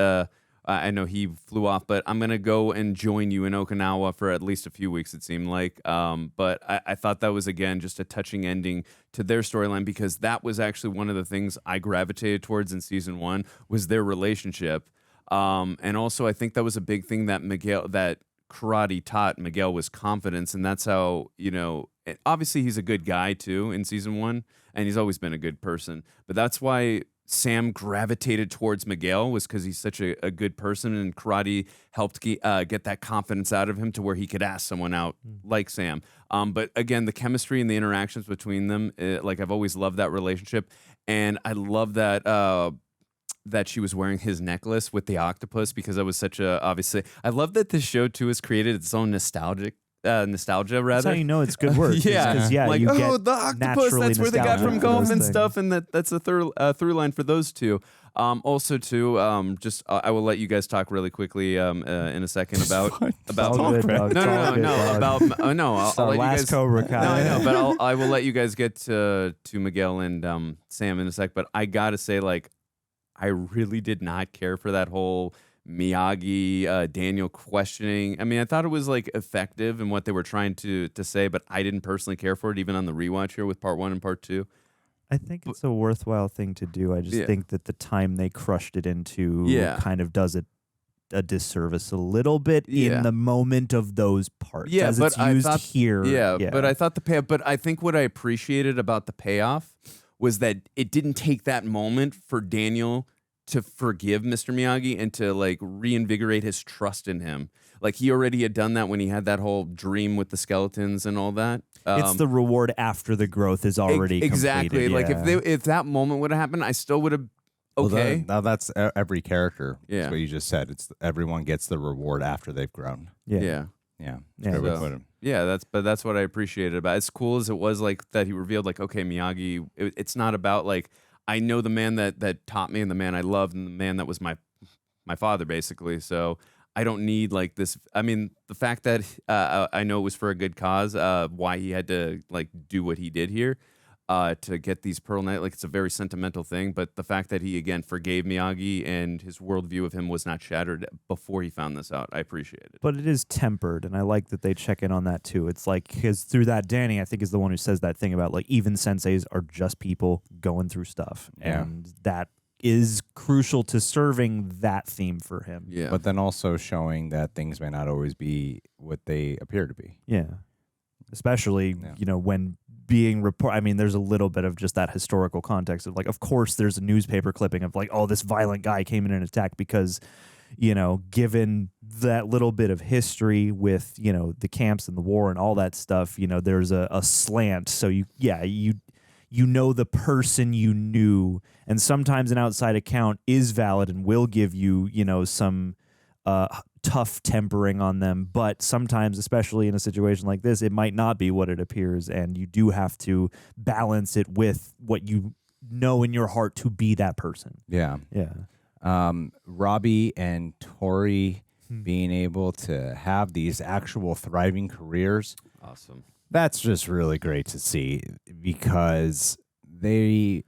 Speaker 3: I know he flew off, but I'm gonna go and join you in Okinawa for at least a few weeks. It seemed like, but I thought that was again just a touching ending to their storyline, because that was actually one of the things I gravitated towards in season 1 was their relationship, and also I think that was a big thing that karate taught Miguel was confidence, and that's how, obviously he's a good guy too in season 1, and he's always been a good person, but that's why Sam gravitated towards Miguel, was because he's such a good person, and karate helped get that confidence out of him to where he could ask someone out like Sam. But again, the chemistry and the interactions between them, like I've always loved that relationship, and I love that she was wearing his necklace with the octopus, because that was such a, obviously, I love that this show too has created its own nostalgia rather.
Speaker 1: That's how you know it's good work.
Speaker 3: Yeah,
Speaker 1: because
Speaker 3: like,
Speaker 1: you get
Speaker 3: the octopus, that's where they got from golf and stuff, and that's a through line for those two. Also too, I will let you guys talk really quickly in a second about I'll let you guys
Speaker 1: Cobra Kai.
Speaker 3: No, I know, but I will let you guys get to Miguel and Sam in a sec. But I gotta say, like, I really did not care for that whole Miyagi, Daniel questioning. I mean, I thought it was like effective in what they were trying to say, but I didn't personally care for it, even on the rewatch here with part 1 and part 2.
Speaker 1: I think it's a worthwhile thing to do. I just think that the time they crushed it into kind of does it a disservice a little bit in the moment of those parts.
Speaker 3: Yeah,
Speaker 1: as
Speaker 3: but
Speaker 1: it's used
Speaker 3: I thought,
Speaker 1: here.
Speaker 3: Yeah, but I thought the payoff. But I think what I appreciated about the payoff was that it didn't take that moment for Daniel to forgive Mr. Miyagi and to like reinvigorate his trust in him. Like he already had done that when he had that whole dream with the skeletons and all that.
Speaker 1: It's the reward after the growth is already
Speaker 3: exactly.
Speaker 1: completed.
Speaker 3: Like if that moment would have happened, I still would have. Okay.
Speaker 2: Well, now that's every character.
Speaker 3: Yeah.
Speaker 2: That's what you just said. It's everyone gets the reward after they've grown.
Speaker 3: Yeah. That's what I appreciated about it. As cool as it was, like that he revealed, like, okay, Miyagi, it's not about like, I know the man that taught me and the man I loved and the man that was my father, basically. So I don't need like this. I mean, the fact that I know it was for a good cause, why he had to like do what he did here to get these pearl necklaces, like it's a very sentimental thing. But the fact that he again forgave Miyagi and his worldview of him was not shattered before he found this out, I appreciate it.
Speaker 1: But it is tempered, and I like that they check in on that too. It's like, because through that, Danny, I think, is the one who says that thing about like even senseis are just people going through stuff, and that is crucial to serving that theme for him.
Speaker 3: Yeah,
Speaker 2: but then also showing that things may not always be what they appear to be.
Speaker 1: Yeah, especially when being report. I mean, there's a little bit of just that historical context of like, of course, there's a newspaper clipping of like, oh, this violent guy came in and attacked because, given that little bit of history with the camps and the war and all that stuff, there's a slant. So you know the person you knew, and sometimes an outside account is valid and will give you some tough tempering on them, but sometimes, especially in a situation like this, it might not be what it appears, and you do have to balance it with what you know in your heart to be that person.
Speaker 2: Robby and Tory being able to have these actual thriving careers,
Speaker 3: awesome.
Speaker 2: That's just really great to see, because they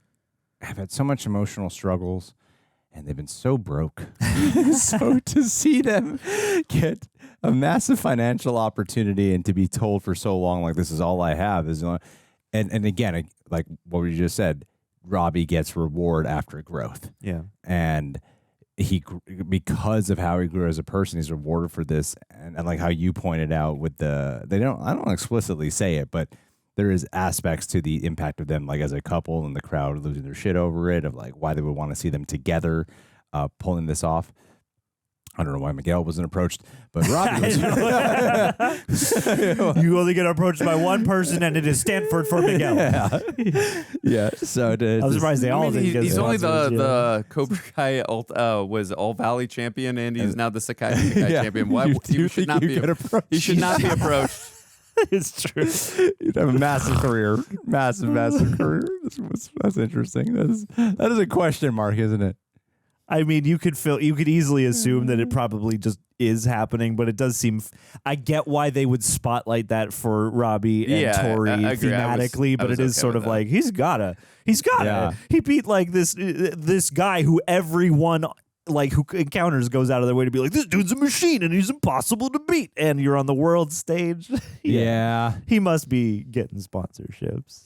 Speaker 2: have had so much emotional struggles and they've been so broke. So to see them get a massive financial opportunity and to be told for so long, like, this is all I have, and again, like what we just said, Robby gets reward after growth.
Speaker 1: Yeah.
Speaker 2: And because of how he grew as a person, he's rewarded for this. And like how you pointed out with I don't explicitly say it, but there is aspects to the impact of them, like as a couple and the crowd losing their shit over it, of like why they would want to see them together, pulling this off. I don't know why Miguel wasn't approached, but Robby was.
Speaker 1: You only get approached by one person, and it is Stanford for Miguel.
Speaker 2: Yeah. So
Speaker 1: I'm surprised they all didn't get
Speaker 3: He's only
Speaker 1: sponsors,
Speaker 3: the Cobra Kai was All Valley champion, and he's now the Sekai Taikai champion. Why he should not be approached? He should not be approached.
Speaker 1: It's true.
Speaker 2: You'd have a massive career, massive career. That's interesting. That is a question mark, isn't it?
Speaker 1: I mean, you could easily assume that it probably just is happening, but it does seem. I get why they would spotlight that for Robby and Tory thematically, but it is sort of like he's gotta.
Speaker 2: Yeah.
Speaker 1: He beat like this guy who everyone like who encounters goes out of their way to be like, this dude's a machine and he's impossible to beat, and you're on the world stage.
Speaker 2: Yeah,
Speaker 1: he must be getting sponsorships.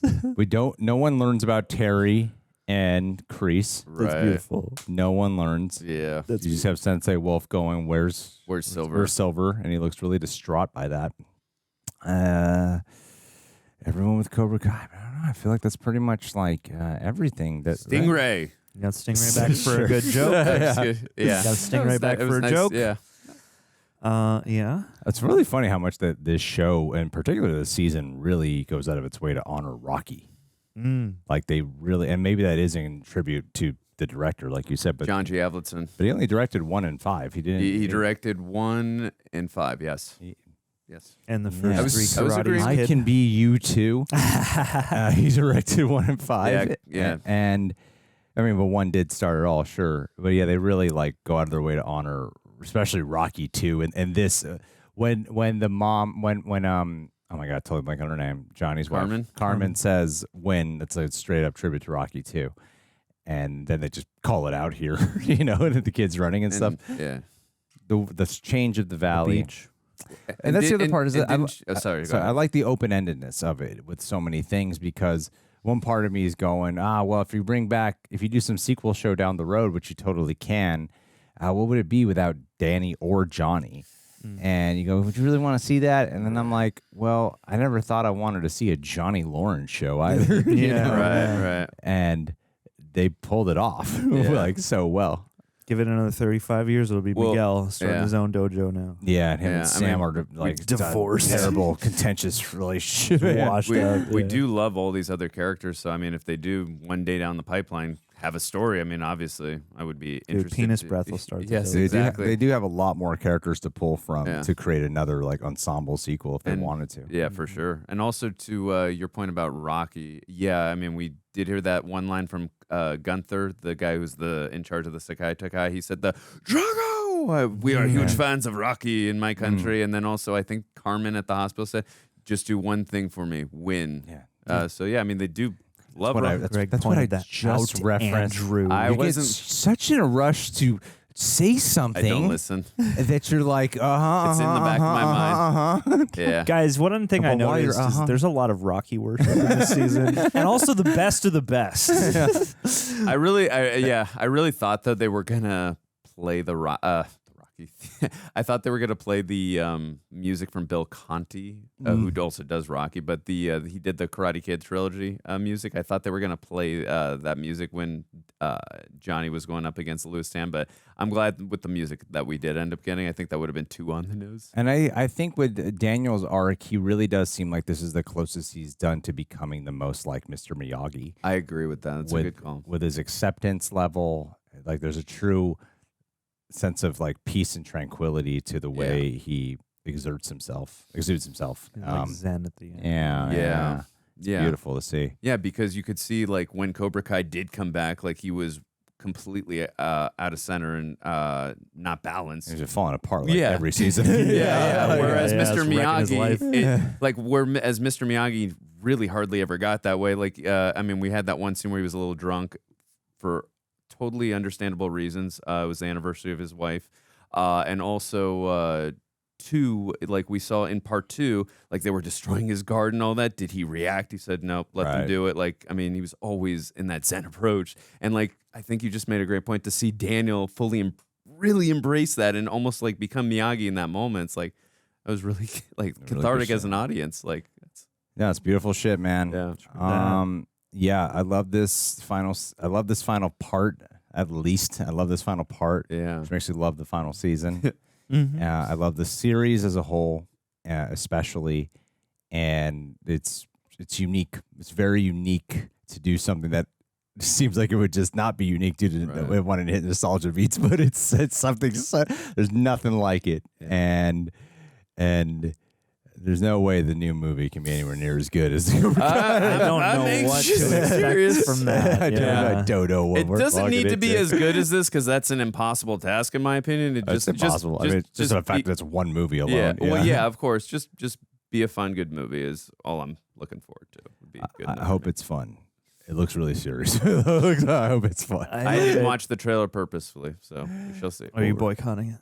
Speaker 2: No one learns about Terry and Kreese.
Speaker 1: That's beautiful.
Speaker 2: No one learns.
Speaker 3: Yeah.
Speaker 2: You just have Sensei Wolf going, where's
Speaker 3: Silver?
Speaker 2: Where's Silver? And he looks really distraught by that. Everyone with Cobra Kai. I don't know. I feel like that's pretty much like everything. That
Speaker 3: Stingray.
Speaker 2: Right?
Speaker 1: You got Stingray back for a good joke.
Speaker 3: Yeah.
Speaker 1: Got Stingray back for a joke.
Speaker 3: Yeah.
Speaker 1: Yeah.
Speaker 2: It's really funny how much that this show, and particularly this season, really goes out of its way to honor Rocky. Like they really, and maybe that is in tribute to the director, like you said, but
Speaker 3: John G. Avildsen.
Speaker 2: But he only directed 1 and 5. He didn't.
Speaker 3: He directed 1 and 5. Yes. Yes.
Speaker 1: And the first 3 Karate
Speaker 2: I
Speaker 1: Kid.
Speaker 2: Can Be You Too. He directed 1 and 5.
Speaker 3: Yeah.
Speaker 2: And I mean, but 1 did start it all, sure. But yeah, they really like go out of their way to honor, especially Rocky 2. And this, when the mom, oh my God, totally blank on her name. Johnny's
Speaker 3: Carmen.
Speaker 2: wife. Carmen says when it's a straight up tribute to Rocky 2. And then they just call it out here, and the kids running and stuff.
Speaker 3: Yeah.
Speaker 2: The change of the valley.
Speaker 1: beach.
Speaker 2: And that's the other part is that
Speaker 3: I
Speaker 2: I like the open-endedness of it with so many things, because one part of me is going, well, if you do some sequel show down the road, which you totally can, what would it be without Danny or Johnny? And you go, would you really want to see that? And then I'm like, well, I never thought I wanted to see a Johnny Lawrence show either.
Speaker 3: Right.
Speaker 2: And they pulled it off like so well.
Speaker 1: Give it another 35 years, it'll be Miguel starting his own dojo now.
Speaker 2: Yeah, and him and Sam are like
Speaker 1: divorced.
Speaker 2: Terrible, contentious relationship.
Speaker 1: Washed up.
Speaker 3: We do love all these other characters, so I mean, if they do one day down the pipeline have a story, I mean, obviously, I would be interested.
Speaker 1: Penis Breath will start.
Speaker 3: Yes,
Speaker 2: exactly. They do have a lot more characters to pull from to create another like ensemble sequel if they wanted to.
Speaker 3: Yeah, for sure. And also to your point about Rocky, I mean, we did hear that one line from Gunther, the guy who's in charge of the Sekai Taikai. He said, Drago, we are huge fans of Rocky in my country. And then also, I think Carmen at the hospital said, just do one thing for me, win. Yeah. I mean, they do love Rocky.
Speaker 2: That's what I just referenced.
Speaker 3: I wasn't
Speaker 2: such in a rush to say something.
Speaker 3: I don't listen.
Speaker 2: That you're like,
Speaker 3: It's in the back of my mind. Yeah.
Speaker 1: Guys, one thing I noticed is there's a lot of Rocky worship in this season, and also the best of the best.
Speaker 3: I really thought that they were gonna play the Rocky. I thought they were gonna play the music from Bill Conti, who also does Rocky, but he did the Karate Kid trilogy music. I thought they were gonna play that music when Johnny was going up against Louis Tam, but I'm glad with the music that we did end up getting. I think that would have been too on the nose.
Speaker 2: And I think with Daniel's arc, he really does seem like this is the closest he's done to becoming the most like Mr. Miyagi.
Speaker 3: I agree with that. That's a good call.
Speaker 2: With his acceptance level, like there's a true sense of like peace and tranquility to the way he exudes himself.
Speaker 1: Like Zen at the end.
Speaker 2: Yeah. It's beautiful to see.
Speaker 3: Yeah, because you could see like when Cobra Kai did come back, like he was completely out of center and not balanced.
Speaker 2: He's just falling apart like every season.
Speaker 3: Whereas Mr. Miyagi, whereas Mr. Miyagi really hardly ever got that way. Like, I mean, we had that one scene where he was a little drunk for totally understandable reasons. It was the anniversary of his wife. And also 2, like we saw in part 2, like they were destroying his guard and all that. Did he react? He said, nope, let them do it. Like, I mean, he was always in that Zen approach. And like, I think you just made a great point to see Daniel fully really embrace that and almost like become Miyagi in that moment. It's like, it was really like cathartic as an audience. Like,
Speaker 2: it's beautiful shit, man.
Speaker 3: Yeah.
Speaker 2: I love this final part. At least I love this final part.
Speaker 3: Yeah.
Speaker 2: Which makes me love the final season. I love the series as a whole, especially, and it's unique. It's very unique to do something that seems like it would just not be unique due to wanting to hit nostalgia beats, but it's something. There's nothing like it, and there's no way the new movie can be anywhere near as good as the
Speaker 1: I don't know what to expect from that.
Speaker 2: I don't know what
Speaker 3: it
Speaker 2: we're
Speaker 3: doesn't need to
Speaker 2: into.
Speaker 3: be as good as this because that's an impossible task in my opinion.
Speaker 2: It's impossible. I mean, just the fact that it's one movie alone.
Speaker 3: Yeah. Well, yeah, of course. Just be a fun, good movie is all I'm looking forward to. Would be good
Speaker 2: I hope it's fun. It looks really serious. I hope it's fun.
Speaker 3: I didn't watch the trailer purposefully, so we shall see.
Speaker 1: Are you boycotting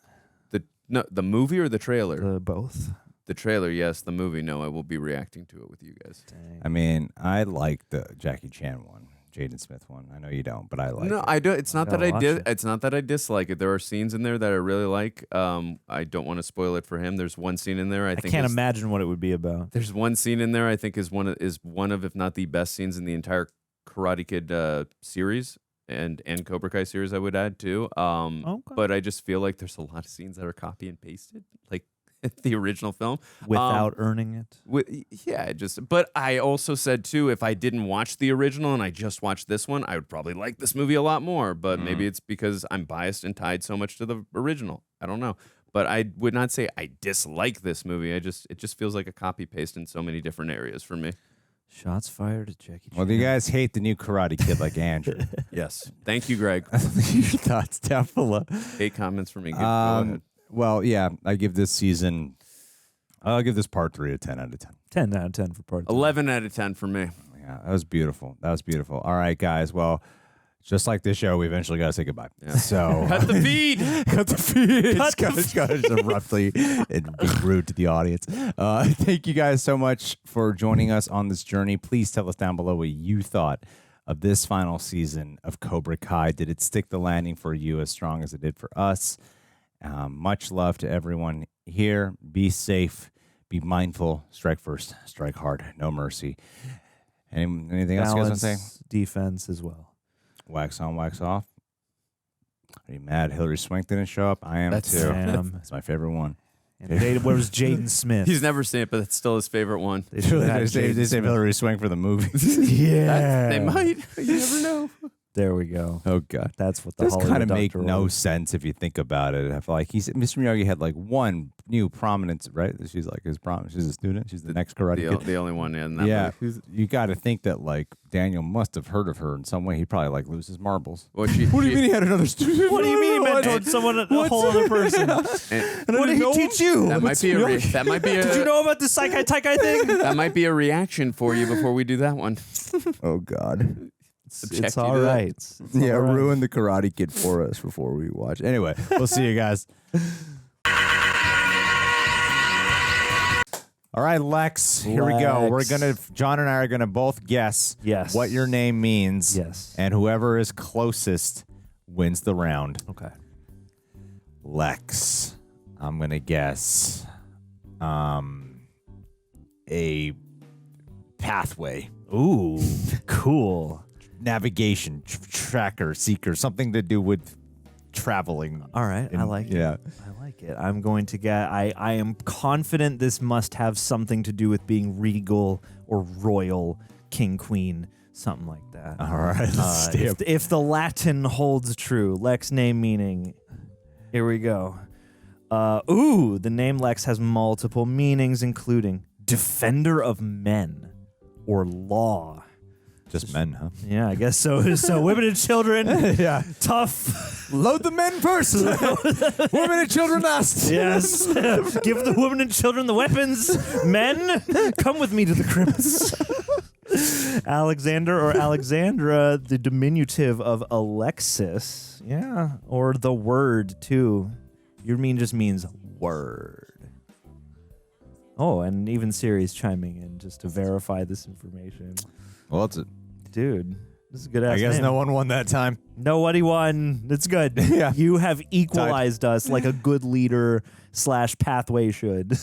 Speaker 1: it?
Speaker 3: The movie or the trailer?
Speaker 1: Both.
Speaker 3: The trailer, yes. The movie, no. I will be reacting to it with you guys.
Speaker 2: I mean, I like the Jackie Chan one, Jaden Smith one. I know you don't, but I like it.
Speaker 3: No, I do. It's not that I did.
Speaker 1: it.
Speaker 3: It's not that I dislike it. There are scenes in there that I really like. I don't want to spoil it for him. There's one scene in there I think
Speaker 1: can't imagine what it would be about.
Speaker 3: There's one scene in there I think is one of if not the best scenes in the entire Karate Kid series and Cobra Kai series. I would add too. But I just feel like there's a lot of scenes that are copy and pasted, like the original film,
Speaker 1: without earning it.
Speaker 3: But I also said too, if I didn't watch the original and I just watched this one, I would probably like this movie a lot more. But maybe it's because I'm biased and tied so much to the original. I don't know. But I would not say I dislike this movie. It just feels like a copy paste in so many different areas for me.
Speaker 1: Shots fired at Jackie Chan.
Speaker 2: Well, you guys hate the new Karate Kid like Andrew.
Speaker 3: Yes. Thank you, Greg.
Speaker 2: Your thoughts down below.
Speaker 3: 8 comments from me. Go ahead.
Speaker 2: Well, yeah, I give this season, I'll give this part 3 a 10 out of 10.
Speaker 1: 10 out of 10 for part 3.
Speaker 3: 11 out of 10 for me.
Speaker 2: Yeah, that was beautiful. All right, guys. Well, just like this show, we eventually got to say goodbye. Yeah. So
Speaker 3: cut the feed.
Speaker 2: Cut the feed. It's got to just abruptly and be rude to the audience. Thank you guys so much for joining us on this journey. Please tell us down below what you thought of this final season of Cobra Kai. Did it stick the landing for you as strong as it did for us? Much love to everyone here. Be safe. Be mindful. Strike first. Strike hard. No mercy. Anything else you guys want to say?
Speaker 1: Defense as well.
Speaker 2: Wax on, wax off. Are you mad Hillary Swank didn't show up? I am too. That's my favorite one.
Speaker 1: And where was Jaden Smith?
Speaker 3: He's never seen it, but it's still his favorite one.
Speaker 2: They save Hillary Swank for the movie.
Speaker 1: Yeah.
Speaker 3: They might. You never know.
Speaker 1: There we go.
Speaker 2: Oh God,
Speaker 1: that's what the
Speaker 2: Hollywood
Speaker 1: kind of
Speaker 2: make no sense if you think about it. I feel like Mr. Miyagi had like one new prominence, right? She's like his she's a student. She's the next Karate Kid.
Speaker 3: The only one in that.
Speaker 2: Yeah,
Speaker 3: movie.
Speaker 2: you got to think that like Daniel must have heard of her in some way. He probably like loses marbles.
Speaker 3: Well,
Speaker 2: what do you mean he had another student?
Speaker 1: What do you mean he mentored someone, a whole other person?
Speaker 3: And
Speaker 1: what did he teach you?
Speaker 3: That might be a.
Speaker 1: Did you know about the Sekai Taikai thing?
Speaker 3: That might be a reaction for you before we do that one.
Speaker 2: Oh God.
Speaker 1: It's all right.
Speaker 2: Ruin the Karate Kid for us before we watch. Anyway, we'll see you guys. All right, Lex, here we go. John and I are gonna both guess what your name means.
Speaker 1: Yes.
Speaker 2: And whoever is closest wins the round.
Speaker 1: Okay.
Speaker 2: Lex, I'm gonna guess a pathway.
Speaker 1: Ooh, cool.
Speaker 2: Navigation, tracker, seeker, something to do with traveling.
Speaker 1: All right, I like it.
Speaker 2: Yeah.
Speaker 1: I like it. I'm going to get, I am confident this must have something to do with being regal or royal, king, queen, something like that.
Speaker 2: All right, let's
Speaker 1: if the Latin holds true, Lex name meaning. Here we go. The name Lex has multiple meanings, including defender of men or law.
Speaker 2: Just men, huh?
Speaker 1: Yeah, I guess so. So women and children,
Speaker 2: yeah,
Speaker 1: tough.
Speaker 2: Load the men first. Women and children last.
Speaker 1: Yes. Give the women and children the weapons. Men, come with me to the crypts. Alexander or Alexandra, the diminutive of Alexis. Yeah, or the word too. Your mean just means word. Oh, and even Siri's chiming in just to verify this information.
Speaker 2: Well, it's
Speaker 1: dude. This is a good ass
Speaker 14: I guess
Speaker 1: name.
Speaker 14: no one won that time.
Speaker 1: Nobody won. It's good.
Speaker 14: Yeah.
Speaker 1: You have equalized us like a good leader / pathway should.